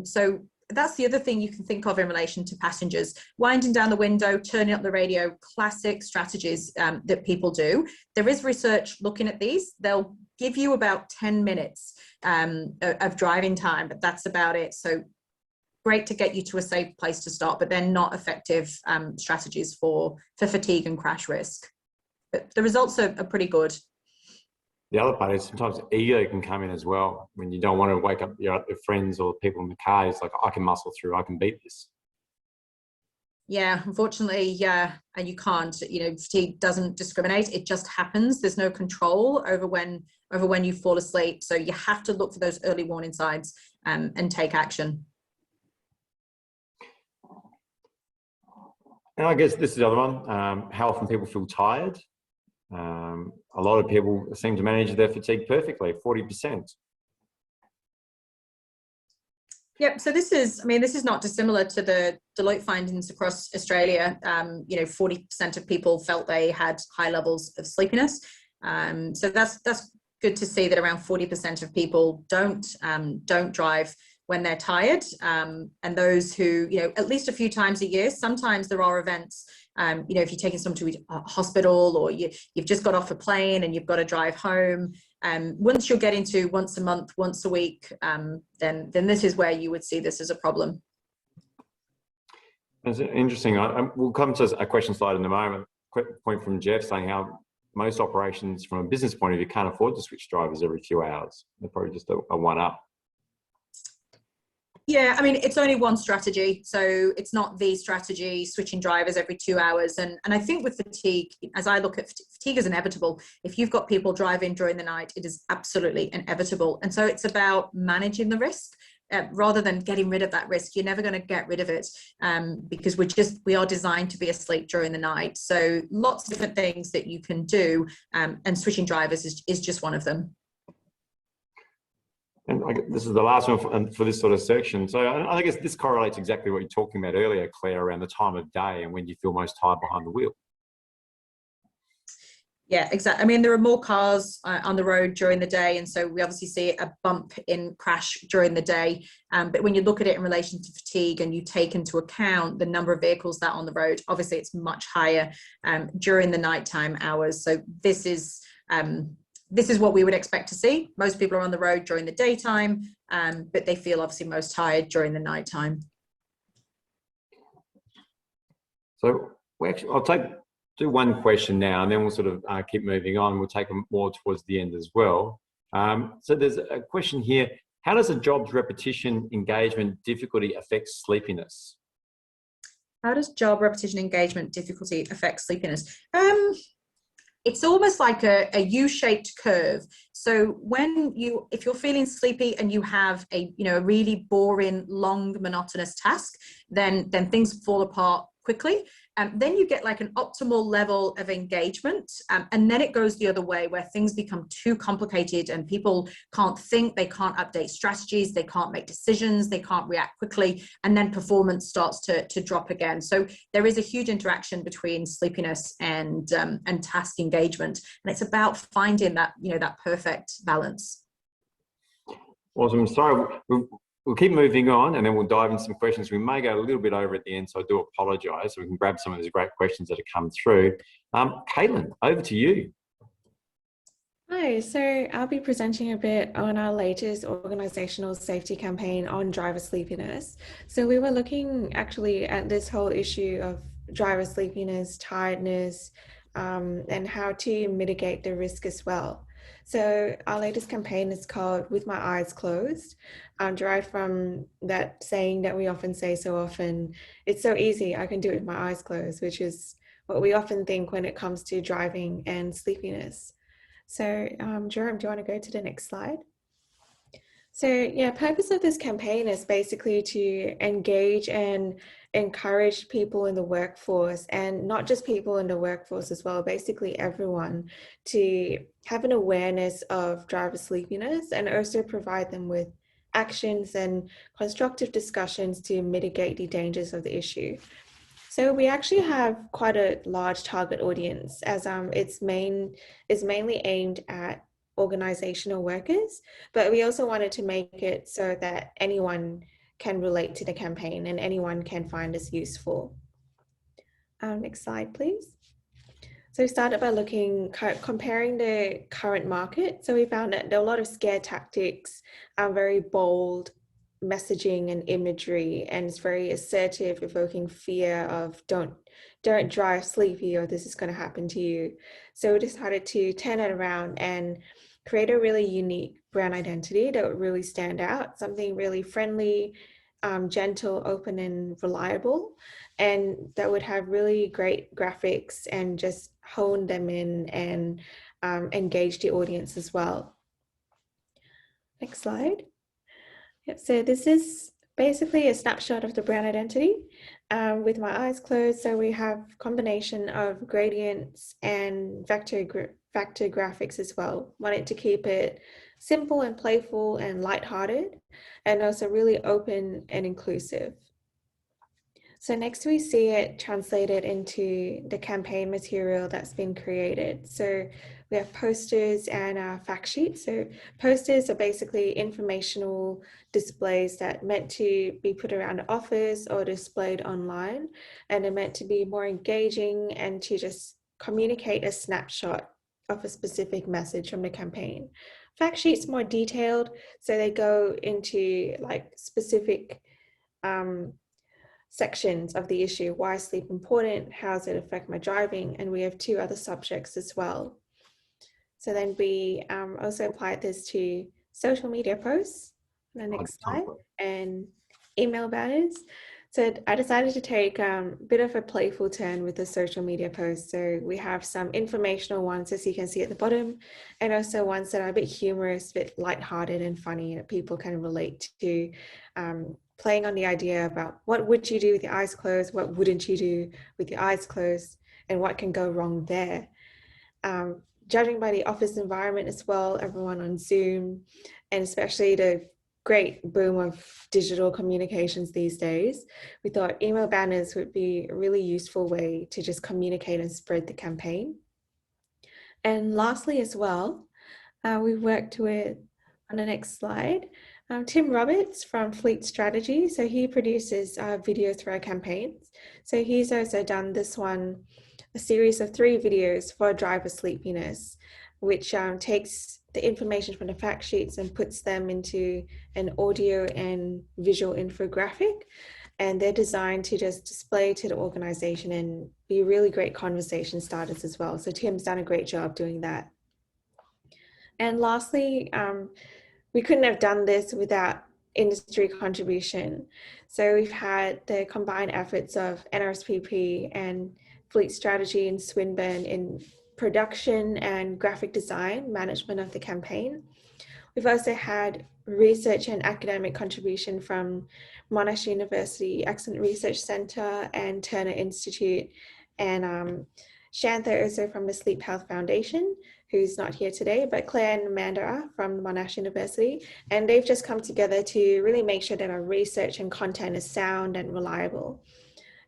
So that's the other thing you can think of in relation to passengers. Winding down the window, turning up the radio, classic strategies that people do. There is research looking at these. They'll give you about 10 minutes of driving time, but that's about it. So great to get you to a safe place to start, but they're not effective strategies for fatigue and crash risk. But the results are pretty good. the other part is sometimes ego can come in as well when you don't want to wake up your friends or people in the car. It's like, I can muscle through, I can beat this. Yeah, unfortunately, yeah, and you can't. You know, fatigue doesn't discriminate; it just happens. There's no control over when you fall asleep. So you have to look for those early warning signs and take action. And I guess this is the other one. How often people feel tired? A lot of people seem to manage their fatigue perfectly, 40%. Yep. So this is not dissimilar to the Deloitte findings across Australia. 40% of people felt they had high levels of sleepiness. So that's good to see that around 40% of people don't drive when they're tired. And those who, at least a few times a year, sometimes there are events, if you're taking someone to a hospital or you've just got off a plane and you've got to drive home. Once you're getting to once a month, once a week, then this is where you would see this as a problem. It's interesting. We'll come to a question slide in a moment. Quick point from Jeff saying how most operations from a business point of view can't afford to switch drivers every few hours. They're probably just a one-up. Yeah, I mean, it's only one strategy. So it's not the strategy, switching drivers every 2 hours. And I think with fatigue, as I look at fatigue is inevitable. If you've got people driving during the night, it is absolutely inevitable. And so it's about managing the risk. Rather than getting rid of that risk. You're never going to get rid of it because we are designed to be asleep during the night. So lots of different things that you can do, and switching drivers is just one of them. And this is the last one for this sort of section. So I guess this correlates exactly what you're talking about earlier, Claire, around the time of day and when you feel most tired behind the wheel. Yeah, exactly. I mean, there are more cars on the road during the day, and so we obviously see a bump in crash during the day. But when you look at it in relation to fatigue and you take into account the number of vehicles that are on the road, obviously it's much higher during the nighttime hours. So this is what we would expect to see. Most people are on the road during the daytime, but they feel obviously most tired during the nighttime. So I'll do one question now, and then we'll sort of keep moving on. We'll take them more towards the end as well. So there's a question here. How does a job's repetition, engagement, difficulty affect sleepiness? How does job repetition, engagement, difficulty affect sleepiness? It's almost like a U-shaped curve. So if you're feeling sleepy and you have a really boring, long, monotonous task, then things fall apart quickly. Then you get like an optimal level of engagement, and then it goes the other way where things become too complicated and people can't think, they can't update strategies, they can't make decisions, they can't react quickly, and then performance starts to drop again. So there is a huge interaction between sleepiness and task engagement, and it's about finding that that perfect balance. Awesome. Sorry, we'll keep moving on, and then we'll dive into some questions. We may go a little bit over at the end, so I do apologise. So we can grab some of these great questions that have come through. Caitlin, over to you. Hi, so I'll be presenting a bit on our latest organisational safety campaign on driver sleepiness. So we were looking actually at this whole issue of driver sleepiness, tiredness, and how to mitigate the risk as well. So our latest campaign is called With My Eyes Closed, derived from that saying that we often say so often, it's so easy, I can do it with my eyes closed, which is what we often think when it comes to driving and sleepiness. So Jerome, do you want to go to the next slide? So yeah, purpose of this campaign is basically to engage and encourage people in the workforce, and not just people in the workforce as well, basically everyone, to have an awareness of driver sleepiness and also provide them with actions and constructive discussions to mitigate the dangers of the issue. So we actually have quite a large target audience, as it's mainly aimed at organizational workers, but we also wanted to make it so that anyone can relate to the campaign and anyone can find this useful. Next slide, please. So we started by comparing the current market. So we found that there are a lot of scare tactics, very bold messaging and imagery, and it's very assertive, evoking fear of don't drive sleepy or this is going to happen to you. So we decided to turn it around and create a really unique brand identity that would really stand out, something really friendly, gentle, open, and reliable, and that would have really great graphics and just hone them in and engage the audience as well. Next slide. Yep, so this is basically a snapshot of the brand identity with my eyes closed. So we have combination of gradients and vector graphics as well. Wanted to keep it simple and playful and lighthearted, and also really open and inclusive. So next we see it translated into the campaign material that's been created. So we have posters and fact sheets. So posters are basically informational displays that meant to be put around the office or displayed online, and they're meant to be more engaging and to just communicate a snapshot of a specific message from the campaign. Fact sheets more detailed, so they go into like specific sections of the issue. Why is sleep important? How does it affect my driving? And we have 2 other subjects as well. So then we also applied this to social media posts, the next slide, and email banners. So I decided to take a bit of a playful turn with the social media posts. So we have some informational ones, as you can see at the bottom, and also ones that are a bit humorous, a bit lighthearted and funny that people can relate to, playing on the idea about what would you do with your eyes closed, what wouldn't you do with your eyes closed, and what can go wrong there. Judging by the office environment as well, everyone on Zoom, and especially the great boom of digital communications these days, we thought email banners would be a really useful way to just communicate and spread the campaign. And lastly as well, we worked with, on the next slide, Tim Roberts from Fleet Strategy. So he produces videos for our campaigns. So he's also done this one, a series of 3 videos for driver sleepiness, which takes the information from the fact sheets and puts them into an audio and visual infographic. And they're designed to just display to the organization and be really great conversation starters as well. So Tim's done a great job doing that. And lastly, we couldn't have done this without industry contribution. So we've had the combined efforts of NRSPP and Fleet Strategy in Swinburne in production and graphic design, management of the campaign. We've also had research and academic contribution from Monash University Excellent Research Centre and Turner Institute, and Shantha also from the Sleep Health Foundation, who's not here today, but Clare and Amanda are from Monash University, and they've just come together to really make sure that our research and content is sound and reliable.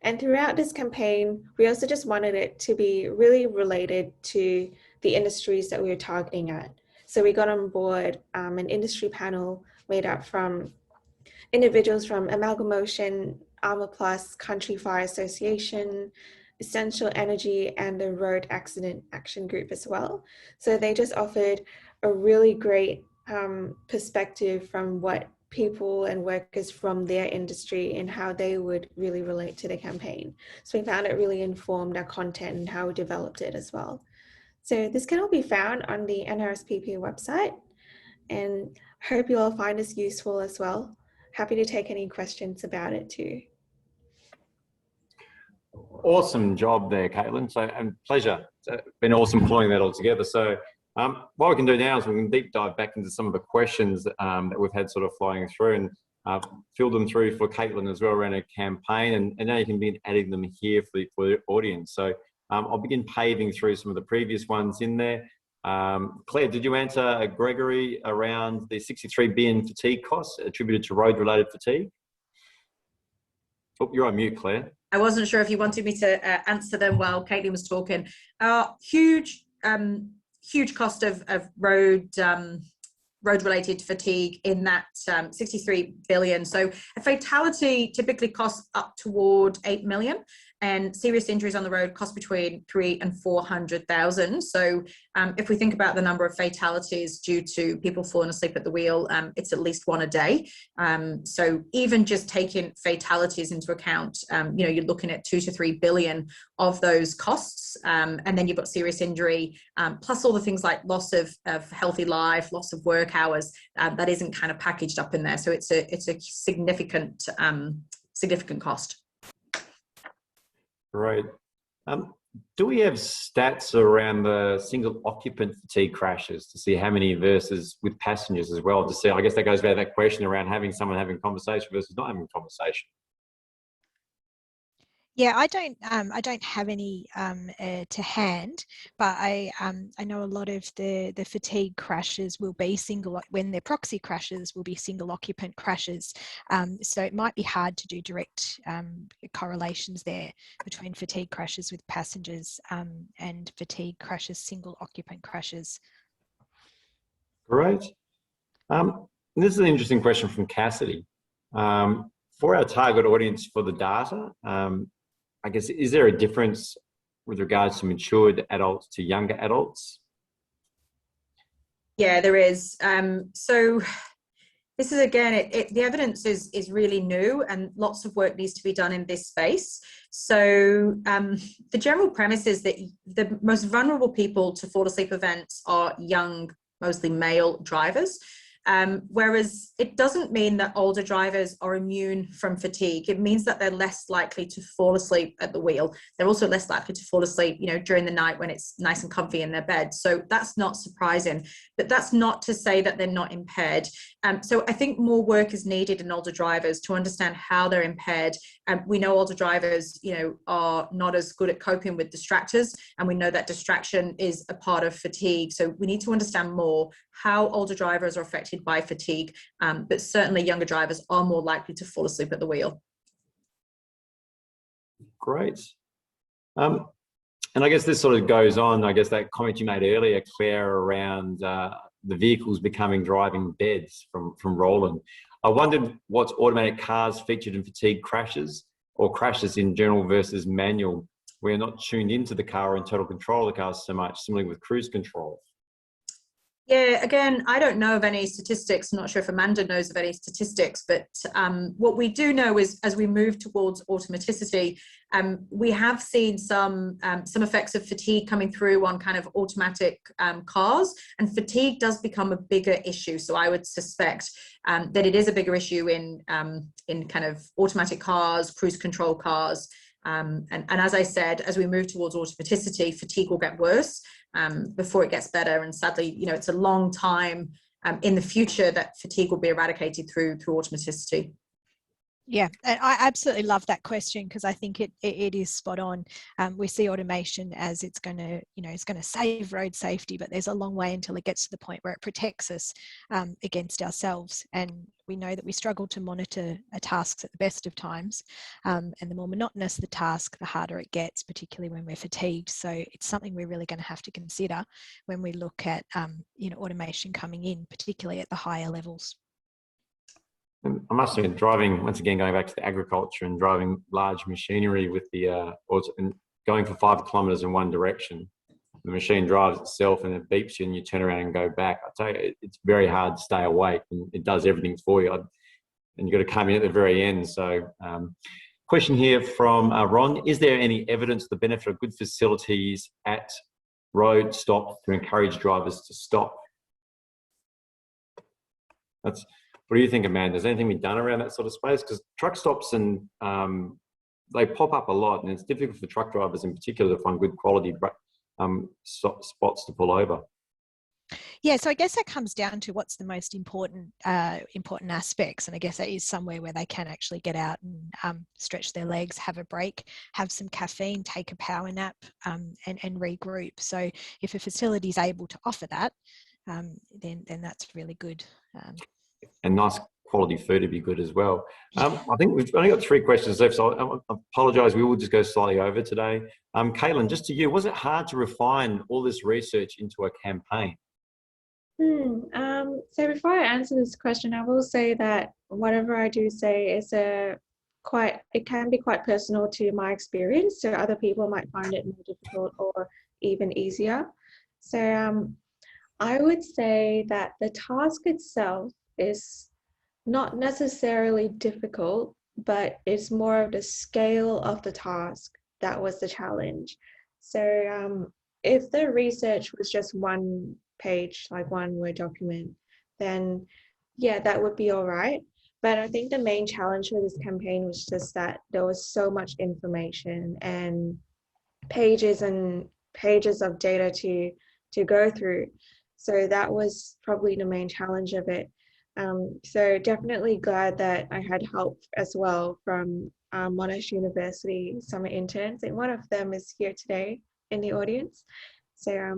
And throughout this campaign, we also just wanted it to be really related to the industries that we were targeting at. So we got on board an industry panel made up from individuals from Amalgamation, Armour Plus, Country Fire Association, Essential Energy, and the Road Accident Action Group as well. So they just offered a really great perspective from what people and workers from their industry and how they would really relate to the campaign. So we found it really informed our content and how we developed it as well. So this can all be found on the NRSPP website, and hope you all find this useful as well. Happy to take any questions about it too. Awesome job there, Caitlin. So, and pleasure. It's been awesome pulling that all together. So what we can do now is we can deep dive back into some of the questions that we've had sort of flying through, and fill them through for Caitlin as well around her campaign. And now you can begin adding them here for the audience. So I'll begin paving through some of the previous ones in there. Claire, did you answer Gregory around the 63 billion fatigue costs attributed to road-related fatigue? Oh, you're on mute, Claire. I wasn't sure if you wanted me to answer them while Caitlin was talking. Huge cost of road-related fatigue in that 63 billion. So a fatality typically costs up toward 8 million. and serious injuries on the road cost between 300,000 and 400,000. So if we think about the number of fatalities due to people falling asleep at the wheel, it's at least one a day. So even just taking fatalities into account, you're looking at 2 to 3 billion of those costs. And then you've got serious injury, plus all the things like loss of healthy life, loss of work hours, that isn't kind of packaged up in there. So it's a significant cost. Great. Do we have stats around the single occupant fatigue crashes to see how many versus with passengers as well? To see, I guess that goes back to that question around having someone having conversation versus not having conversation. Yeah, I don't have any to hand, but I know a lot of the fatigue crashes will be when they're proxy crashes will be single occupant crashes. So it might be hard to do direct correlations there between fatigue crashes with passengers and fatigue crashes, single occupant crashes. Great. This is an interesting question from Cassidy. For our target audience for the data, I guess, is there a difference with regards to matured adults to younger adults? Yeah, there is. So this is, again, the evidence is really new and lots of work needs to be done in this space. So the general premise is that the most vulnerable people to fall asleep events are young, mostly male drivers. Whereas it doesn't mean that older drivers are immune from fatigue. It means that they're less likely to fall asleep at the wheel. They're also less likely to fall asleep, during the night when it's nice and comfy in their bed. So that's not surprising, but that's not to say that they're not impaired. So I think more work is needed in older drivers to understand how they're impaired. We know older drivers, are not as good at coping with distractors, and we know that distraction is a part of fatigue. So we need to understand more how older drivers are affected by fatigue, but certainly younger drivers are more likely to fall asleep at the wheel. Great. And I guess this sort of goes on, I guess that comment you made earlier, Claire, around the vehicles becoming driving beds from Roland. I wondered what's automatic cars featured in fatigue crashes or crashes in general versus manual. We're not tuned into the car or in total control of the car so much, similarly with cruise control. Yeah, again, I don't know of any statistics. I'm not sure if Amanda knows of any statistics, but what we do know is as we move towards automaticity, we have seen some effects of fatigue coming through on kind of automatic cars, and fatigue does become a bigger issue. So I would suspect that it is a bigger issue in kind of automatic cars, cruise control cars. And as I said, as we move towards automaticity, fatigue will get worse before it gets better. And sadly, it's a long time in the future that fatigue will be eradicated through automaticity. Yeah, and I absolutely love that question because I think it is spot on. We see automation as it's going to save road safety, but there's a long way until it gets to the point where it protects us against ourselves. And we know that we struggle to monitor tasks at the best of times, and the more monotonous the task, the harder it gets, particularly when we're fatigued. So it's something we're really going to have to consider when we look at automation coming in, particularly at the higher levels. I must admit, driving, once again, going back to the agriculture and driving large machinery with the, and going for 5 kilometres in one direction, the machine drives itself and it beeps you and you turn around and go back. I tell you, it's very hard to stay awake and it does everything for you. And you've got to come in at the very end. So question here from Ron, is there any evidence of the benefit of good facilities at road stops to encourage drivers to stop? What do you think, Amanda? Has anything been done around that sort of space? Because truck stops and they pop up a lot, and it's difficult for truck drivers in particular to find good quality spots to pull over. Yeah, so I guess that comes down to what's the most important aspects, and I guess that is somewhere where they can actually get out and stretch their legs, have a break, have some caffeine, take a power nap, and regroup. So if a facility is able to offer that, then that's really good. And nice quality food would be good as well. I think we've only got 3 questions left, so I apologise. We will just go slightly over today. Caitlin, just to you, was it hard to refine all this research into a campaign? So before I answer this question, I will say that whatever I do say is a it can be quite personal to my experience. So other people might find it more difficult or even easier. So I would say that the task itself is not necessarily difficult, but it's more of the scale of the task that was the challenge. So if the research was just one page, like one Word document, then yeah, that would be all right. But I think the main challenge for this campaign was just that there was so much information and pages of data to go through. So that was probably the main challenge of it. So definitely glad that I had help as well from Monash University summer interns, and one of them is here today in the audience. So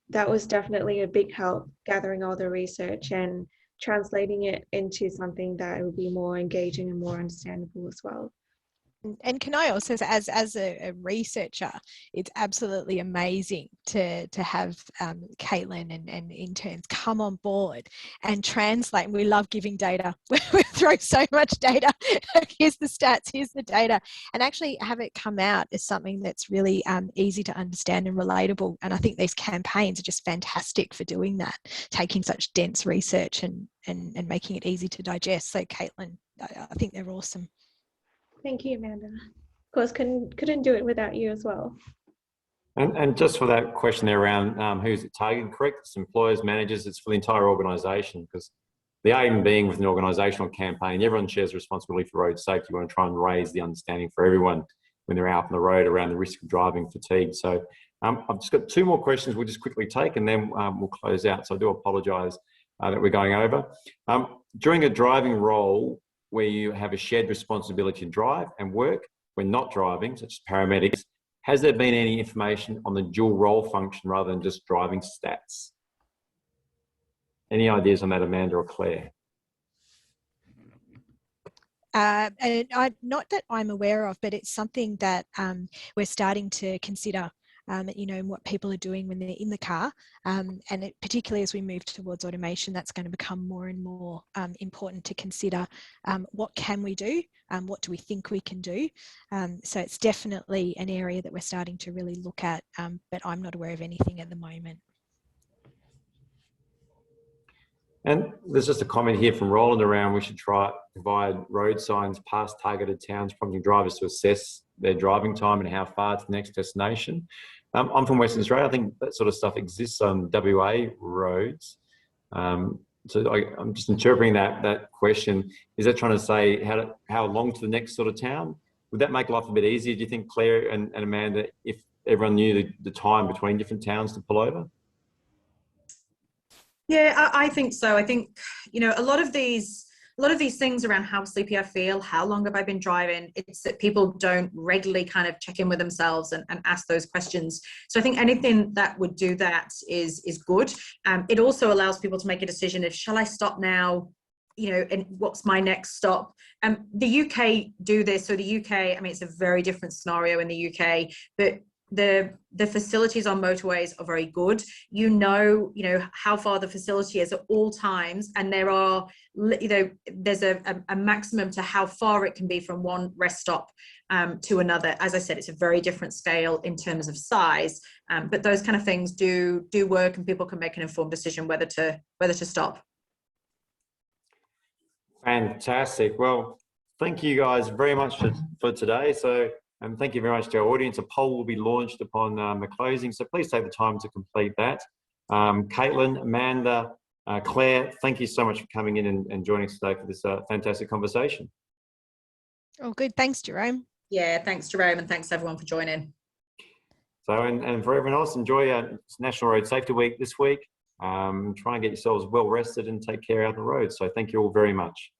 that was definitely a big help, gathering all the research and translating it into something that would be more engaging and more understandable as well. And can I also say, as a researcher, it's absolutely amazing to have Caitlin and interns come on board and translate. We love giving data. We throw so much data. Here's the stats, here's the data, and actually have it come out as something that's really easy to understand and relatable. And I think these campaigns are just fantastic for doing that, taking such dense research and making it easy to digest. So Caitlin, I think they're awesome. Thank you, Amanda. Of course, couldn't do it without you as well. And just for that question there around who's it targeted, correct? It's employers, managers, it's for the entire organisation, because the aim being with an organisational campaign, everyone shares responsibility for road safety. You want to try and raise the understanding for everyone when they're out on the road around the risk of driving fatigue. So I've just got two more questions we'll just quickly take, and then we'll close out. So I do apologise that we're going over. During a driving role where you have a shared responsibility to drive and work when not driving, such as paramedics, has there been any information on the dual role function rather than just driving stats? Any ideas on that, Amanda or Claire? And not that I'm aware of, but it's something that we're starting to consider. You know, what people are doing when they're in the car, and particularly as we move towards automation, that's going to become more and more important to consider. What can we do? What do we think we can do? So it's definitely an area that we're starting to really look at, but I'm not aware of anything at the moment. And there's just a comment here from Roland around we should try provide road signs past targeted towns, prompting drivers to assess their driving time and how far to the next destination. I'm from Western Australia. I think that sort of stuff exists on WA roads. So I'm just interpreting that question. Is that trying to say how long to the next sort of town? Would that make life a bit easier, do you think, Claire and Amanda, if everyone knew the time between different towns to pull over? Yeah, I think so. I think, you know, a lot of these things around how sleepy I feel, how long have I been driving, it's that people don't regularly kind of check in with themselves and ask those questions. So I think anything that would do that is good. It also allows people to make a decision if, shall I stop now, you know, and what's my next stop? The UK do this. So the UK, I mean, it's a very different scenario in the UK, but the facilities on motorways are very good. You know how far the facility is at all times, and there are, you know, there's a maximum to how far it can be from one rest stop to another. As I said, it's a very different scale in terms of size, but those kind of things do work, and people can make an informed decision whether to stop. Fantastic. Well, thank you guys very much for today. So. And thank you very much to our audience. A poll will be launched upon the closing, so please take the time to complete that. Caitlin, Amanda, Claire, thank you so much for coming in and joining us today for this fantastic conversation. Oh, good. Thanks, Jerome. Yeah, thanks, Jerome, and thanks everyone for joining. So, and for everyone else, enjoy National Road Safety Week this week. Try and get yourselves well rested and take care out on the road. So thank you all very much.